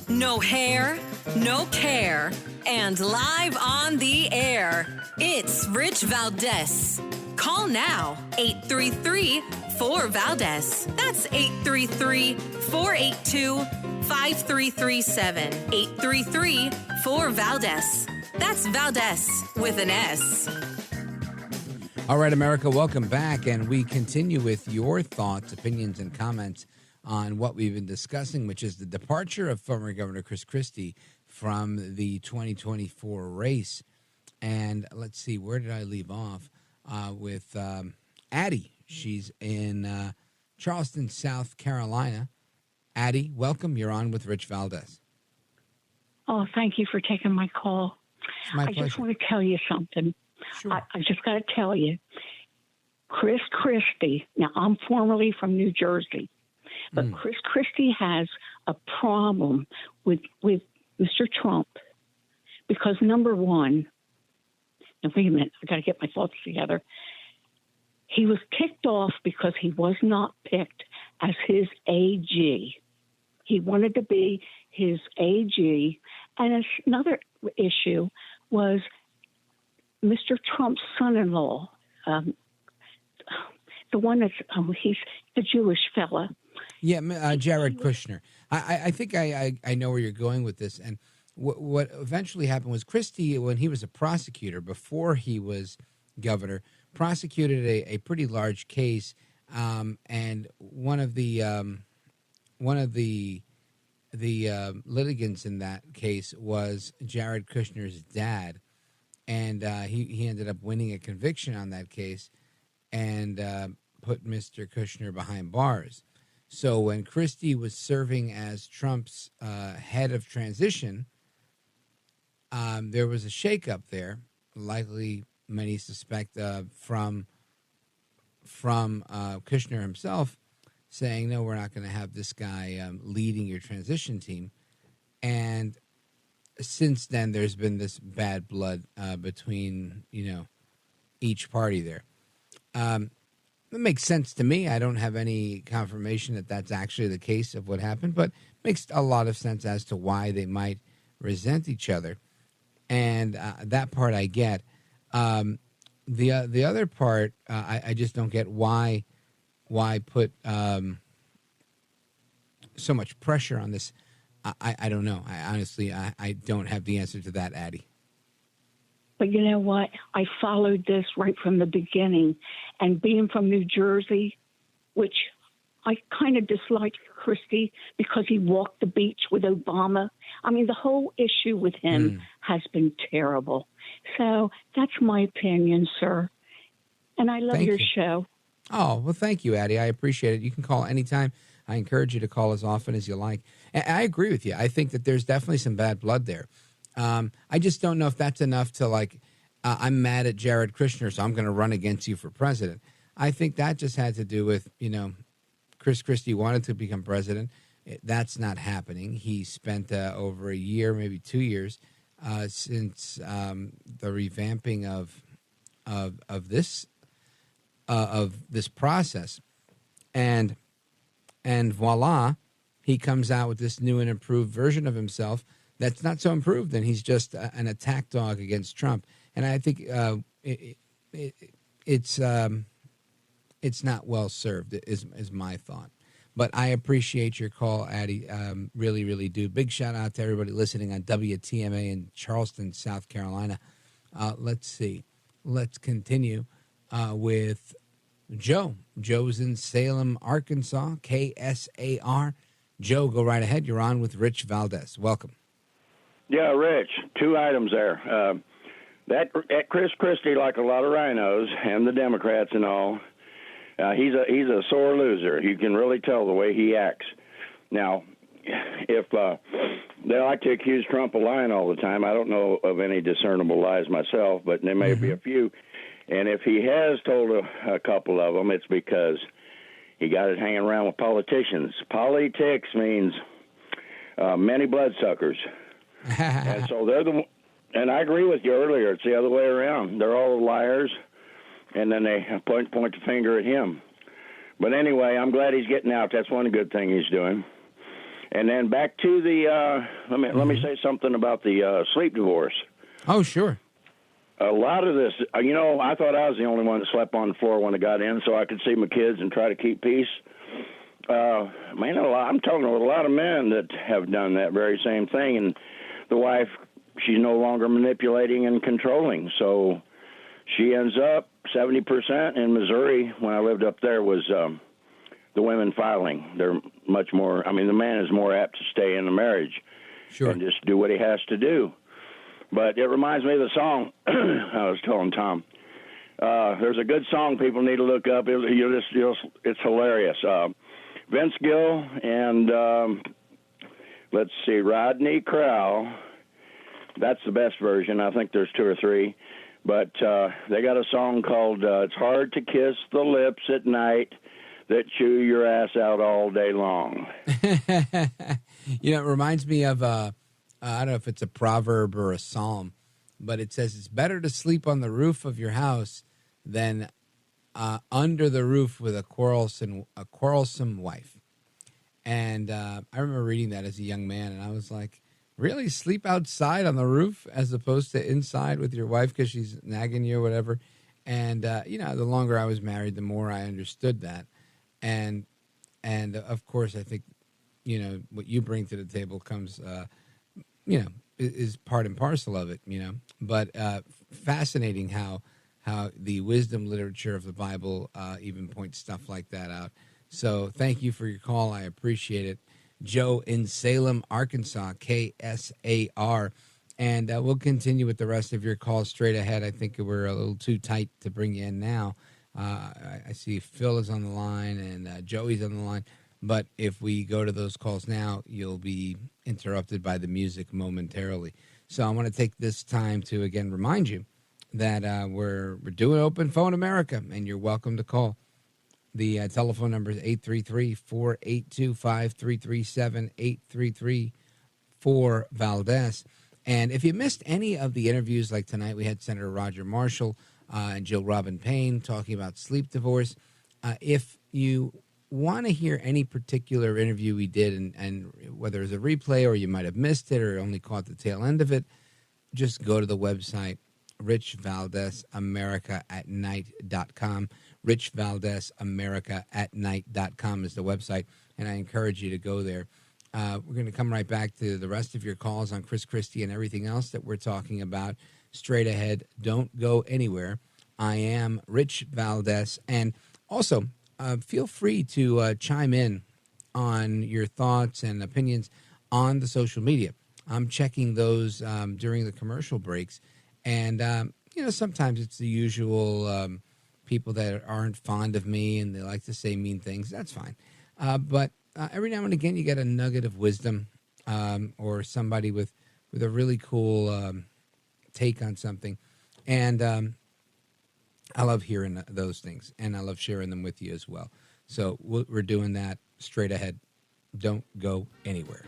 [SPEAKER 1] No hair, no care, and live on the air. It's Rich Valdez. Call now, 833-4VALDEZ. That's 833-482-5337. 833-4VALDEZ. That's Valdez with an S.
[SPEAKER 2] All right, America, welcome back. And we continue with your thoughts, opinions, and comments on what we've been discussing, which is the departure of former Governor Chris Christie from the 2024 race. And let's see, where did I leave off? With Addie. She's in Charleston, South Carolina. Addie, welcome. You're on with Rich Valdez.
[SPEAKER 3] Oh, thank you for taking my call.
[SPEAKER 2] My
[SPEAKER 3] I
[SPEAKER 2] pleasure.
[SPEAKER 3] just want to tell you something.
[SPEAKER 2] Sure.
[SPEAKER 3] I just got to tell you, Chris Christie, now I'm formerly from New Jersey, but Chris Christie has a problem with Mr. Trump because, number one, now wait a minute, I got to get my thoughts together. He was kicked off because he was not picked as his AG. He wanted to be his AG. And another issue was Mr. Trump's son-in-law, the one that's he's the Jewish fella.
[SPEAKER 2] Yeah, Jared Kushner. I think I know where you're going with this. And what eventually happened was Christie, when he was a prosecutor before he was governor, prosecuted a pretty large case, and one of the litigants in that case was Jared Kushner's dad, and he ended up winning a conviction on that case, and put Mr. Kushner behind bars. So when Christie was serving as Trump's head of transition, there was a shakeup there, likely many suspect from Kushner himself, saying, no, we're not going to have this guy leading your transition team. And since then, there's been this bad blood between, each party there. It makes sense to me. I don't have any confirmation that that's actually the case of what happened, but makes a lot of sense as to why they might resent each other. And that part I get. The other part, I just don't get why put so much pressure on this. I don't know. I honestly don't have the answer to that, Addie.
[SPEAKER 3] But you know what? I followed this right from the beginning. And being from New Jersey, which I kind of disliked Christie because he walked the beach with Obama. I mean, the whole issue with him has been terrible. So that's my opinion, sir. And I love your show.
[SPEAKER 2] Oh, well, thank you, Addie. I appreciate it. You can call anytime. I encourage you to call as often as you like. And I agree with you. I think that there's definitely some bad blood there. I just don't know if that's enough to I'm mad at Jared Kushner, so I'm going to run against you for president. I think that just had to do with, Chris Christie wanted to become president. That's not happening. He spent over a year, maybe 2 years, since the revamping of this process, and voila, he comes out with this new and improved version of himself. That's not so improved, and he's just an attack dog against Trump. And I think it's not well served, is my thought. But I appreciate your call, Addie. Really, really do. Big shout out to everybody listening on WTMA in Charleston, South Carolina. Let's see. Let's continue with Joe. Joe's in Salem, Arkansas, KSAR. Joe, go right ahead. You're on with Rich Valdez. Welcome.
[SPEAKER 5] Yeah, Rich, 2 items there. That Chris Christie, like a lot of rhinos and the Democrats and all, he's a sore loser. You can really tell the way he acts. Now, if they like to accuse Trump of lying all the time, I don't know of any discernible lies myself, but there may be a few. And if he has told a couple of them, it's because he got it hanging around with politicians. Politics means many bloodsuckers. And so and I agree with you earlier. It's the other way around. They're all liars, and then they point the finger at him. But anyway, I'm glad he's getting out. That's one good thing he's doing. And then back to the let me say something about the sleep divorce.
[SPEAKER 2] Oh, sure.
[SPEAKER 5] A lot of this, I thought I was the only one that slept on the floor when I got in, so I could see my kids and try to keep peace. I'm talking with a lot of men that have done that very same thing, and the wife, she's no longer manipulating and controlling, so she ends up 70% in Missouri. When I lived up there, was the women filing. They're much more. I mean, the man is more apt to stay in the marriage and just do what he has to do. But it reminds me of the song I was telling Tom. There's a good song people need to look up. It's hilarious. Vince Gill and let's see, Rodney Crowell. That's the best version. I think there's 2 or 3. But they got a song called It's Hard to Kiss the Lips at Night That Chew Your Ass Out All Day Long.
[SPEAKER 2] It reminds me of, I don't know if it's a proverb or a psalm, but it says it's better to sleep on the roof of your house than under the roof with a quarrelsome wife. And I remember reading that as a young man, and I was like, really? Sleep outside on the roof as opposed to inside with your wife because she's nagging you or whatever? And, the longer I was married, the more I understood that. And of course, I think, what you bring to the table comes, is part and parcel of it, But fascinating how the wisdom literature of the Bible even points stuff like that out. So thank you for your call. I appreciate it. Joe in Salem, Arkansas, KSAR. And we'll continue with the rest of your calls straight ahead. I think we're a little too tight to bring you in now. I see Phil is on the line and Joey's on the line. But if we go to those calls now, you'll be interrupted by the music momentarily. So I want to take this time to, again, remind you that we're doing Open Phone America, and you're welcome to call. The telephone number is 833-482-5337, 833-4-VALDEZ. And if you missed any of the interviews, like tonight, we had Senator Roger Marshall and Jill Robin Payne talking about sleep divorce. If you want to hear any particular interview we did, and whether it's a replay or you might have missed it or only caught the tail end of it, just go to the website, richvaldezamericaatnight.com. richvaldezamericaatnight.com is the website, and I encourage you to go there. We're going to come right back to the rest of your calls on Chris Christie and everything else that we're talking about straight ahead. Don't go anywhere. I am Rich Valdez. And also, feel free to chime in on your thoughts and opinions on the social media. I'm checking those during the commercial breaks. And, sometimes it's the usual people that aren't fond of me and they like to say mean things. That's fine. But every now and again, you get a nugget of wisdom or somebody with a really cool take on something. And I love hearing those things, and I love sharing them with you as well. So we're doing that straight ahead. Don't go anywhere.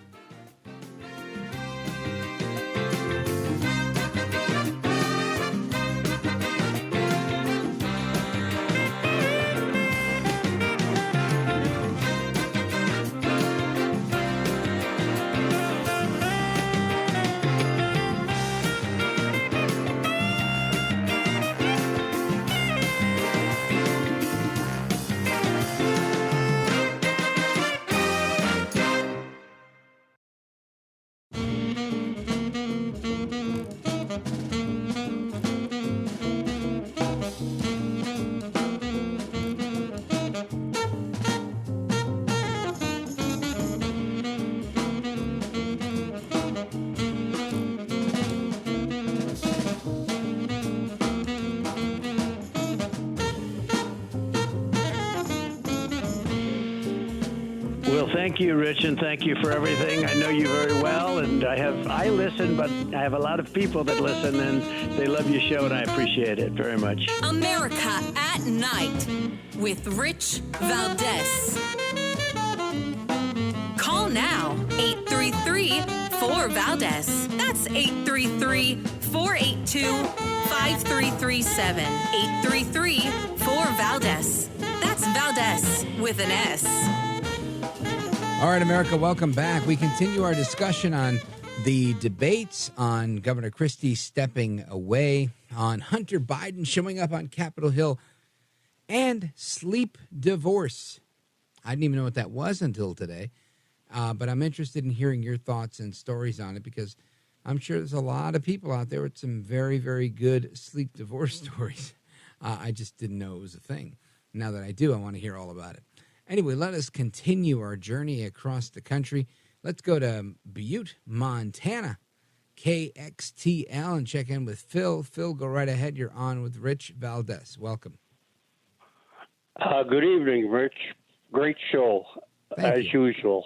[SPEAKER 6] Thank you, Rich, and thank you for everything. I know you very well, and I listen, but I have a lot of people that listen, and they love your show, and I appreciate it very much.
[SPEAKER 1] America at Night with Rich Valdez. Call now, 833-4-VALDEZ. That's 833-482-5337. 833-4-VALDEZ. That's Valdez with an S.
[SPEAKER 2] All right, America, welcome back. We continue our discussion on the debates, on Governor Christie stepping away, on Hunter Biden showing up on Capitol Hill, and sleep divorce. I didn't even know what that was until today, but I'm interested in hearing your thoughts and stories on it because I'm sure there's a lot of people out there with some very, very good sleep divorce stories. I just didn't know it was a thing. Now that I do, I want to hear all about it. Anyway, let us continue our journey across the country. Let's go to Butte, Montana, KXTL, and check in with Phil. Phil, go right ahead. You're on with Rich Valdez. Welcome.
[SPEAKER 7] Good evening, Rich. Great show, as usual.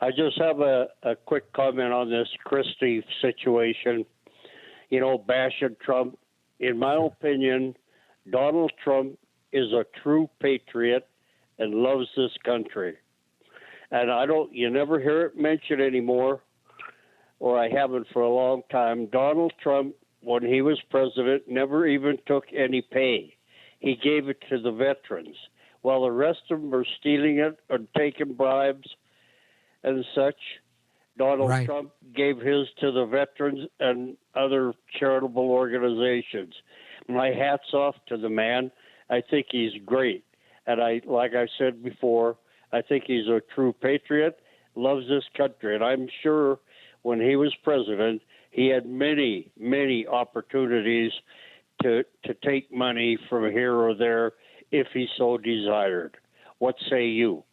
[SPEAKER 7] I just have a quick comment on this Christie situation. Bashing Trump. In my opinion, Donald Trump is a true patriot and loves this country. And you never hear it mentioned anymore, or I haven't for a long time. Donald Trump, when he was president, never even took any pay. he gave it to the veterans, while the rest of them are stealing it or taking bribes and such. Donald Trump gave his to the veterans and other charitable organizations. My hat's off to the man. I think he's great. And like I said before, I think he's a true patriot, loves this country. And I'm sure when he was president, he had many, many opportunities to take money from here or there if he so desired. What say you?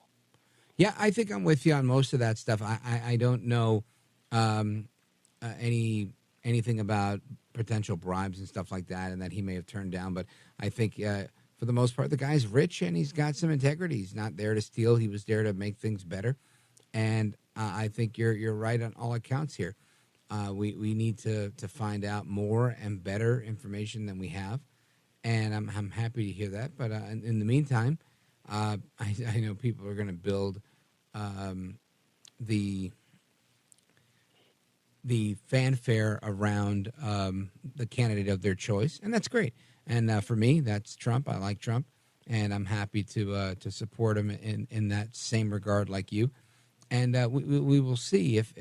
[SPEAKER 2] Yeah, I think I'm with you on most of that stuff. I don't know anything about potential bribes and stuff like that, and that he may have turned down. But I think for the most part, the guy's rich and he's got some integrity. He's not there to steal. He was there to make things better. And I think you're right on all accounts here. We need to find out more and better information than we have, and I'm happy to hear that. But in the meantime, I know people are going to build the fanfare around the candidate of their choice, and that's great. And for me, that's Trump. I like Trump, and I'm happy to support him in that same regard, like you. And we will see if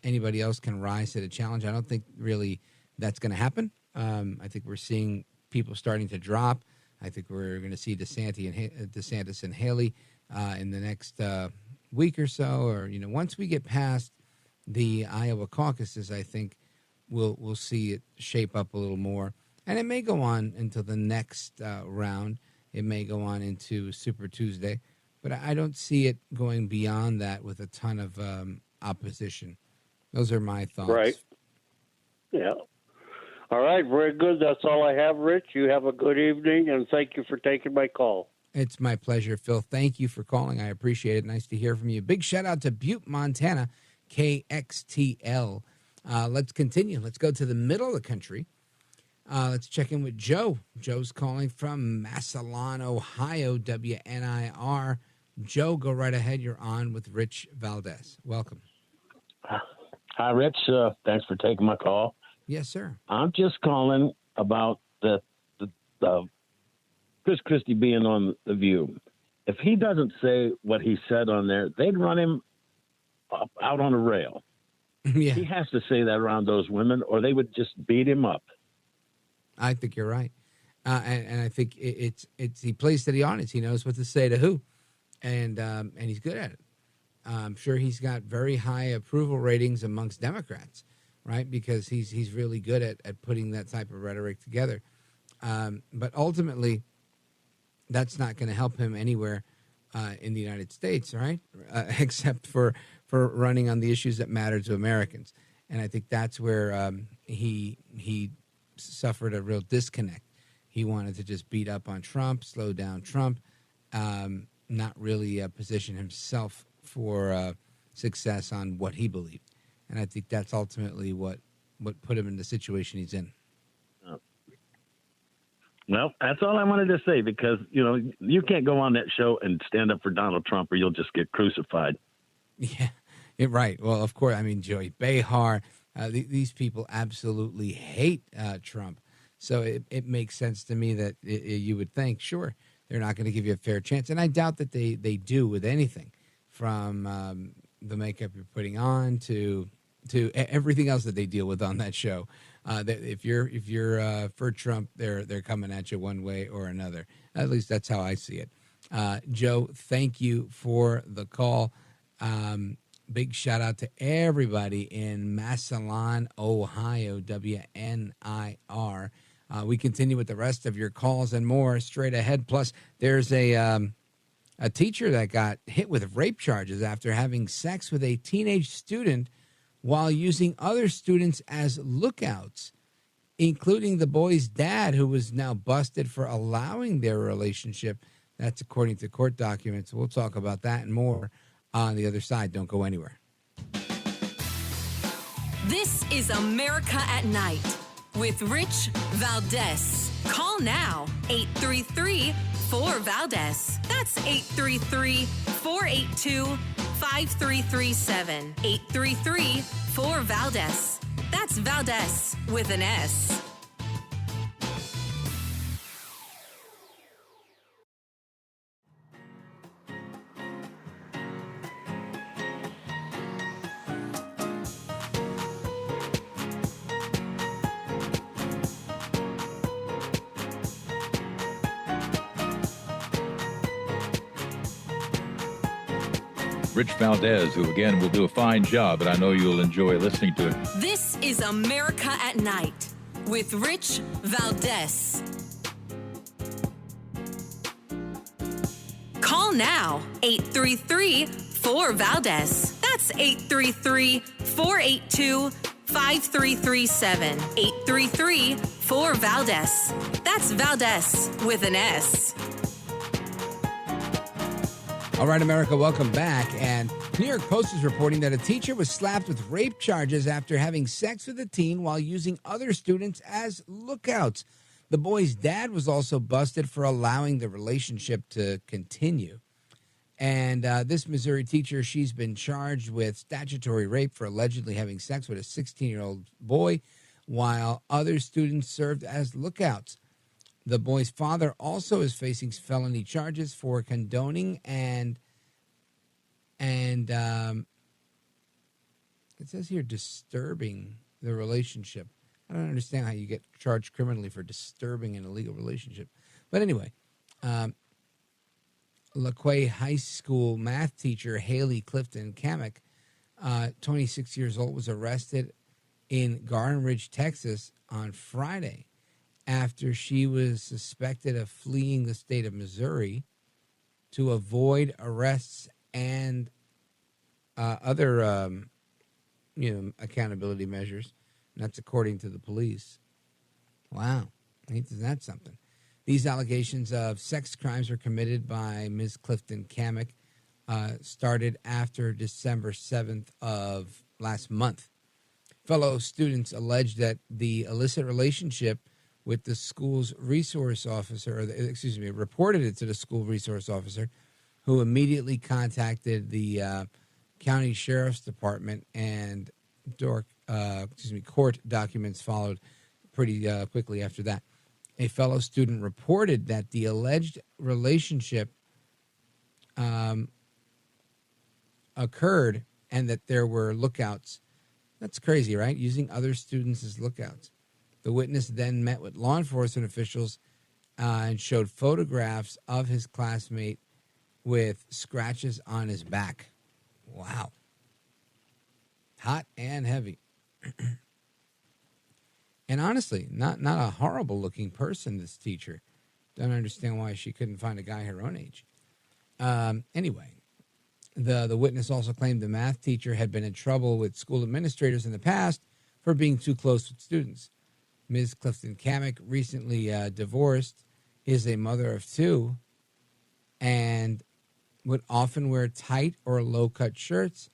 [SPEAKER 2] anybody else can rise to the challenge. I don't think really that's going to happen. I think we're seeing people starting to drop. I think we're going to see DeSantis and Haley in the next week or so, or once we get past the Iowa caucuses, I think we'll see it shape up a little more, and it may go on until the next round. It may go on into Super Tuesday, but I don't see it going beyond that with a ton of opposition. Those are my thoughts.
[SPEAKER 7] Right. Yeah. All right. Very good. That's all I have, Rich. You have a good evening, and thank you for taking my call.
[SPEAKER 2] It's my pleasure, Phil. Thank you for calling. I appreciate it. Nice to hear from you. Big shout out to Butte, Montana, KXTL. Let's continue. Let's go to the middle of the country. Let's check in with Joe. Joe's calling from Massillon, Ohio, WNIR. Joe, go right ahead. You're on with Rich Valdez. Welcome.
[SPEAKER 8] Hi, Rich. Thanks for taking my call.
[SPEAKER 2] Yes, sir.
[SPEAKER 8] I'm just calling about the Chris Christie being on The View. If he doesn't say what he said on there, they'd run him out on a rail.
[SPEAKER 2] Yeah.
[SPEAKER 8] He has to say that around those women, or they would just beat him up.
[SPEAKER 2] I think you're right. And I think it's he plays to the audience. He knows what to say to who, and he's good at it. I'm sure he's got very high approval ratings amongst Democrats, right? Because he's really good at putting that type of rhetoric together. But ultimately, that's not going to help him anywhere in the United States, right? Except for running on the issues that matter to Americans. And I think that's where he suffered a real disconnect. He wanted to just beat up on Trump, slow down Trump, not really position himself for success on what he believed. And I think that's ultimately what put him in the situation he's in.
[SPEAKER 8] Well, that's all I wanted to say, because, you can't go on that show and stand up for Donald Trump or you'll just get crucified.
[SPEAKER 2] Yeah, right. Well, of course. I mean, Joey Behar, these people absolutely hate Trump. So it makes sense to me that you would think, sure, they're not going to give you a fair chance. And I doubt that they do with anything, from the makeup you're putting on to everything else that they deal with on that show. That if you're for Trump, they're coming at you one way or another. At least that's how I see it. Joe, thank you for the call. Big shout out to everybody in Massillon, Ohio, WNIR. We continue with the rest of your calls and more straight ahead. Plus, there's a teacher that got hit with rape charges after having sex with a teenage student while using other students as lookouts, including the boy's dad, who was now busted for allowing their relationship. That's according to court documents. We'll talk about that and more on the other side. Don't go anywhere.
[SPEAKER 1] This is America at Night with Rich Valdez. Call now, 833-4-VALDEZ. That's 833-482-5337. 833-4-VALDEZ. That's Valdez with an S.
[SPEAKER 9] Rich Valdez, who, again, will do a fine job, and I know you'll enjoy listening to it.
[SPEAKER 1] This is America at Night with Rich Valdez. Call now, 833-4-VALDEZ. That's 833-482-5337. 833-4-VALDEZ. That's Valdez with an S.
[SPEAKER 2] All right, America, welcome back. And New York Post is reporting that a teacher was slapped with rape charges after having sex with a teen while using other students as lookouts. The boy's dad was also busted for allowing the relationship to continue. And this Missouri teacher, she's been charged with statutory rape for allegedly having sex with a 16-year-old boy while other students served as lookouts. The boy's father also is facing felony charges for condoning and it says here disturbing the relationship. I don't understand how you get charged criminally for disturbing an illegal relationship. But anyway, LaQuay High School math teacher Haley Clifton Kamek, 26 years old, was arrested in Garden Ridge, Texas on Friday after she was suspected of fleeing the state of Missouri to avoid arrests and other accountability measures. And that's according to the police. Wow. Isn't that something? These allegations of sex crimes were committed by Ms. Clifton Kamek, started after December 7th of last month. Fellow students alleged that the illicit relationship with the school's resource officer, reported it to the school resource officer, who immediately contacted the county sheriff's department, and court documents followed pretty quickly after that. A fellow student reported that the alleged relationship occurred and that there were lookouts. That's crazy, right? Using other students as lookouts. The witness then met with law enforcement officials and showed photographs of his classmate with scratches on his back. Wow. Hot and heavy. And honestly, not a horrible-looking person, this teacher. Don't understand why she couldn't find a guy her own age. Anyway, the witness also claimed the math teacher had been in trouble with school administrators in the past for being too close with students. Ms. Clifton Kamek, recently divorced, is a mother of two and would often wear tight or low-cut shirts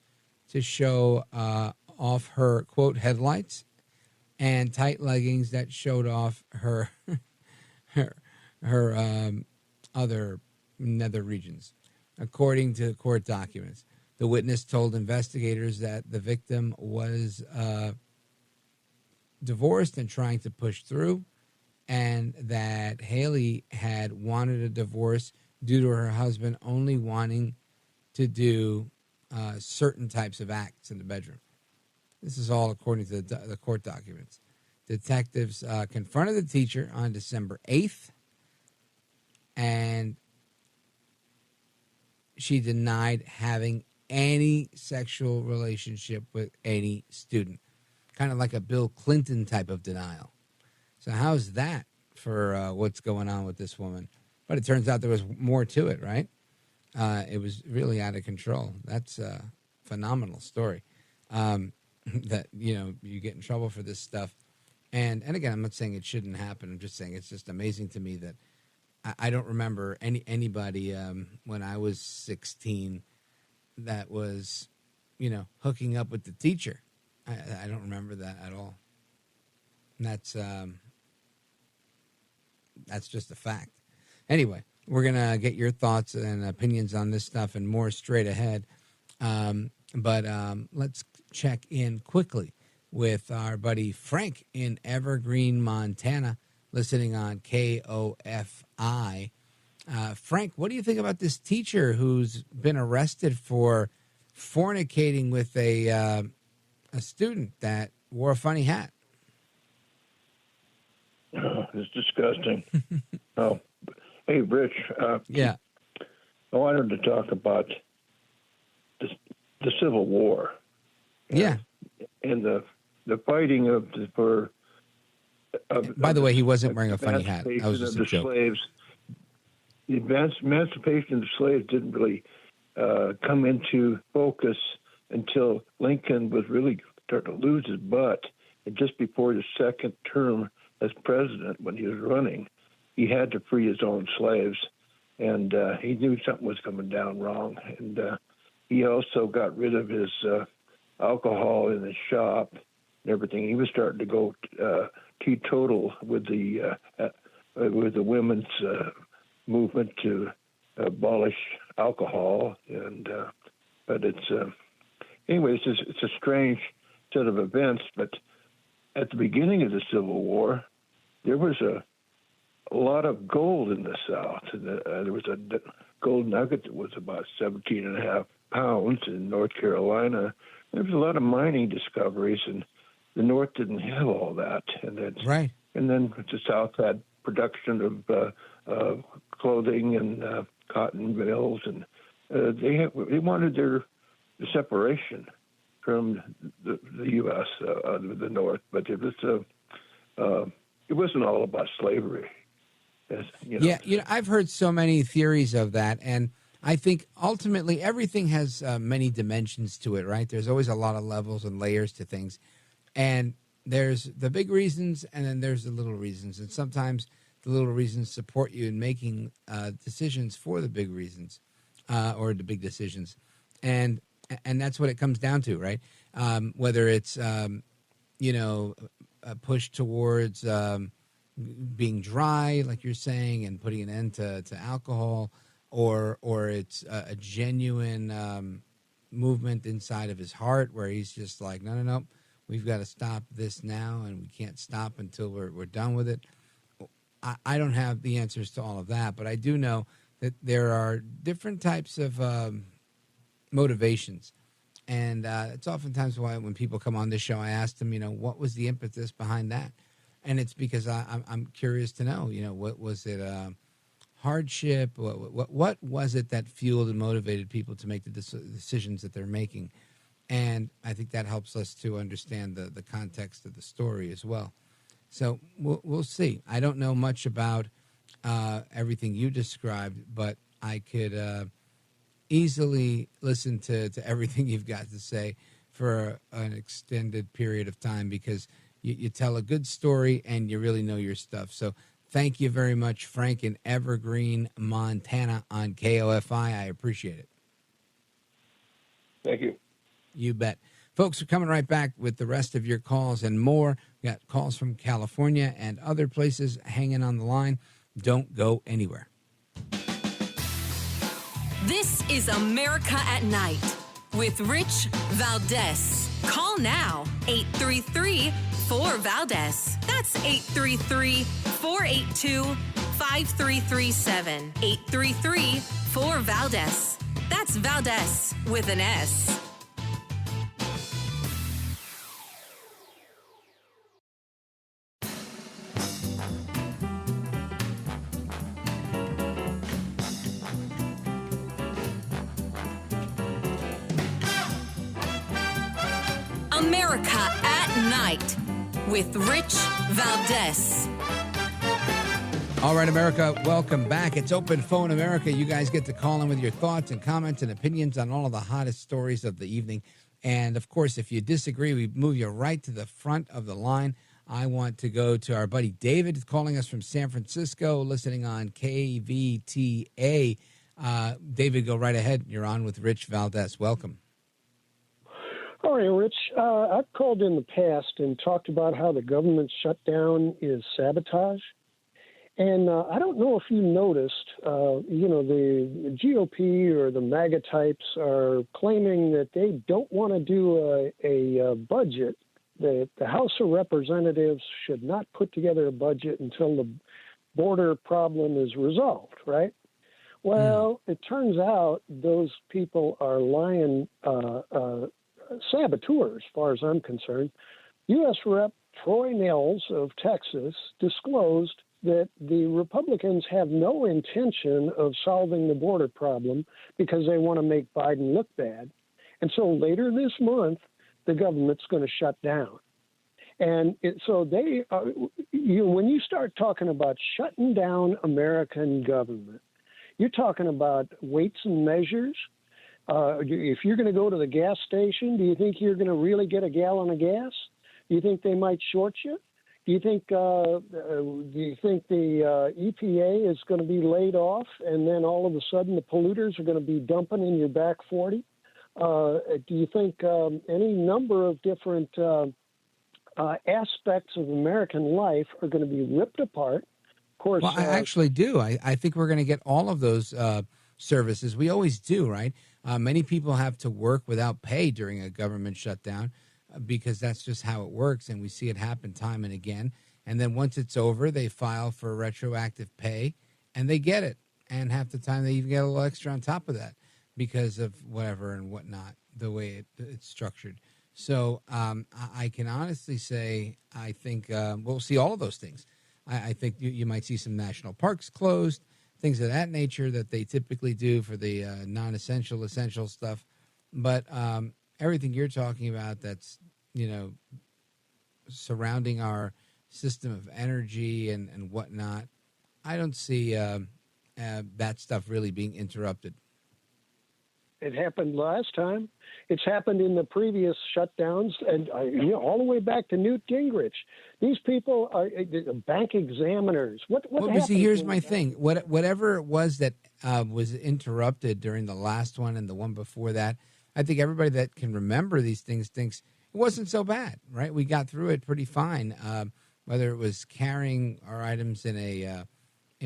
[SPEAKER 2] to show off her, quote, headlights, and tight leggings that showed off her other nether regions. According to court documents, the witness told investigators that the victim was divorced and trying to push through, and that Haley had wanted a divorce due to her husband only wanting to do certain types of acts in the bedroom. This is all according to the court documents. Detectives confronted the teacher on December 8th, and she denied having any sexual relationship with any student. Kind of like a Bill Clinton type of denial. So how's that for what's going on with this woman? But it turns out there was more to it, right? It was really out of control. That's a phenomenal story. That, you get in trouble for this stuff. And again, I'm not saying it shouldn't happen. I'm just saying it's just amazing to me that I don't remember anybody when I was 16 that was, hooking up with the teacher. I don't remember that at all. And that's just a fact. Anyway, we're going to get your thoughts and opinions on this stuff and more straight ahead. But let's check in quickly with our buddy Frank in Evergreen, Montana, listening on KOFI. Frank, what do you think about this teacher who's been arrested for fornicating with a student that wore a funny hat?
[SPEAKER 20] Oh, it's disgusting. Oh, hey, Rich.
[SPEAKER 2] Yeah.
[SPEAKER 20] I wanted to talk about
[SPEAKER 10] the Civil War.
[SPEAKER 2] Yeah.
[SPEAKER 10] And the fighting for.
[SPEAKER 2] By the way, he wasn't wearing a funny hat. That was just a joke.
[SPEAKER 10] Slaves. The emancipation of the slaves didn't really come into focus until Lincoln was really starting to lose his butt. And just before his second term as president, when he was running, he had to free his own slaves. And he knew something was coming down wrong. And he also got rid of his alcohol in his shop and everything. He was starting to go teetotal with the women's movement to abolish alcohol. And but it's anyways, it's a strange set of events. But at the beginning of the Civil War, there was a lot of gold in the South. And, there was a gold nugget that was about 17.5 pounds in North Carolina. There was a lot of mining discoveries, and the North didn't have all that. And then,
[SPEAKER 2] right.
[SPEAKER 10] And then the South had production of clothing and cotton mills, and they wanted their separation from the U.S. The North, but it wasn't all about slavery.
[SPEAKER 2] Yeah, I've heard so many theories of that, and I think ultimately everything has many dimensions to it, right? There's always a lot of levels and layers to things, and there's the big reasons, and then there's the little reasons, and sometimes the little reasons support you in making decisions for the big reasons or the big decisions, and that's what it comes down to, right? Whether it's a push towards being dry, like you're saying, and putting an end to alcohol, or it's a genuine movement inside of his heart where he's just like, no, we've got to stop this now, and we can't stop until we're done with it. I don't have the answers to all of that, but I do know that there are different types of motivations. And it's oftentimes why when people come on this show, I ask them, what was the impetus behind that? And it's because I'm curious to know, what was it, hardship? What was it that fueled and motivated people to make the decisions that they're making? And I think that helps us to understand the context of the story as well. So we'll see. I don't know much about everything you described, but I could easily listen to everything you've got to say for an extended period of time, because you tell a good story and you really know your stuff. So thank you very much, Frank, in Evergreen, Montana on KOFI. I appreciate it.
[SPEAKER 10] Thank you.
[SPEAKER 2] You bet. Folks, we're coming right back with the rest of your calls and more. We got calls from California and other places hanging on the line. Don't go anywhere.
[SPEAKER 1] This is America at Night with Rich Valdez. Call now, 833-4-VALDEZ. That's 833-482-5337. 833-4-VALDEZ. That's Valdez with an S. America at Night with Rich Valdez.
[SPEAKER 2] All right, America, welcome back. It's Open Phone America. You guys get to call in with your thoughts and comments and opinions on all of the hottest stories of the evening. And, of course, if you disagree, we move you right to the front of the line. I want to go to our buddy David, calling us from San Francisco, listening on KVTA. David, go right ahead. You're on with Rich Valdez. Welcome.
[SPEAKER 11] All right, Rich. I've called in the past and talked about how the government shutdown is sabotage. And I don't know if you noticed, the GOP or the MAGA types are claiming that they don't want to do a budget, that the House of Representatives should not put together a budget until the border problem is resolved, right? Well, it turns out those people are lying saboteurs, as far as I'm concerned. U.S. Rep. Troy Nehls of Texas disclosed that the Republicans have no intention of solving the border problem because they want to make Biden look bad. And so later this month, the government's going to shut down. And so when you start talking about shutting down American government, you're talking about weights and measures. If you're going to go to the gas station, do you think you're going to really get a gallon of gas? Do you think they might short you? Do you think the EPA is going to be laid off, and then all of a sudden the polluters are going to be dumping in your back 40? Do you think any number of different aspects of American life are going to be ripped apart? Of course,
[SPEAKER 2] well, I actually do. I think we're going to get all of those services. We always do, right? Many people have to work without pay during a government shutdown because that's just how it works, and we see it happen time and again. And then once it's over, they file for retroactive pay, and they get it. And half the time, they even get a little extra on top of that because of whatever and whatnot, the way it's structured. So I can honestly say I think we'll see all of those things. I think you might see some national parks closed, things of that nature that they typically do for the non-essential, essential stuff. But everything you're talking about that's, surrounding our system of energy and whatnot, I don't see that stuff really being interrupted.
[SPEAKER 11] It happened last time. It's happened in the previous shutdowns, and all the way back to Newt Gingrich. These people are bank examiners. What
[SPEAKER 2] well, see, here's my thing. Whatever it was that was interrupted during the last one and the one before that, I think everybody that can remember these things thinks it wasn't so bad, right? We got through it pretty fine. Whether it was carrying our items in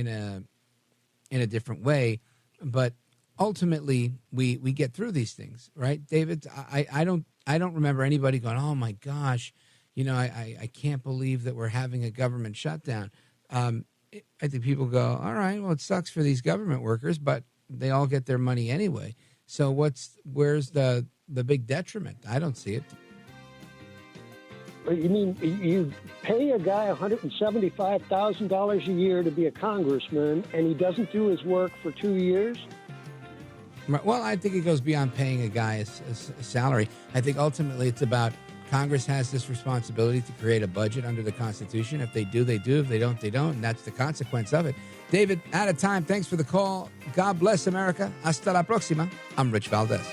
[SPEAKER 2] a different way, but ultimately we get through these things, right, David? I don't remember anybody going, oh my gosh, I can't believe that we're having a government shutdown. I think people go, all right, well, it sucks for these government workers, but they all get their money anyway. So where's the big detriment? I don't see it.
[SPEAKER 11] You mean you pay a guy $175,000 a year to be a congressman, and he doesn't do his work for 2 years?
[SPEAKER 2] Well, I think it goes beyond paying a guy a salary. I think ultimately it's about Congress has this responsibility to create a budget under the Constitution. If they do, they do. If they don't, they don't. And that's the consequence of it. David, out of time. Thanks for the call. God bless America. Hasta la próxima. I'm Rich Valdez.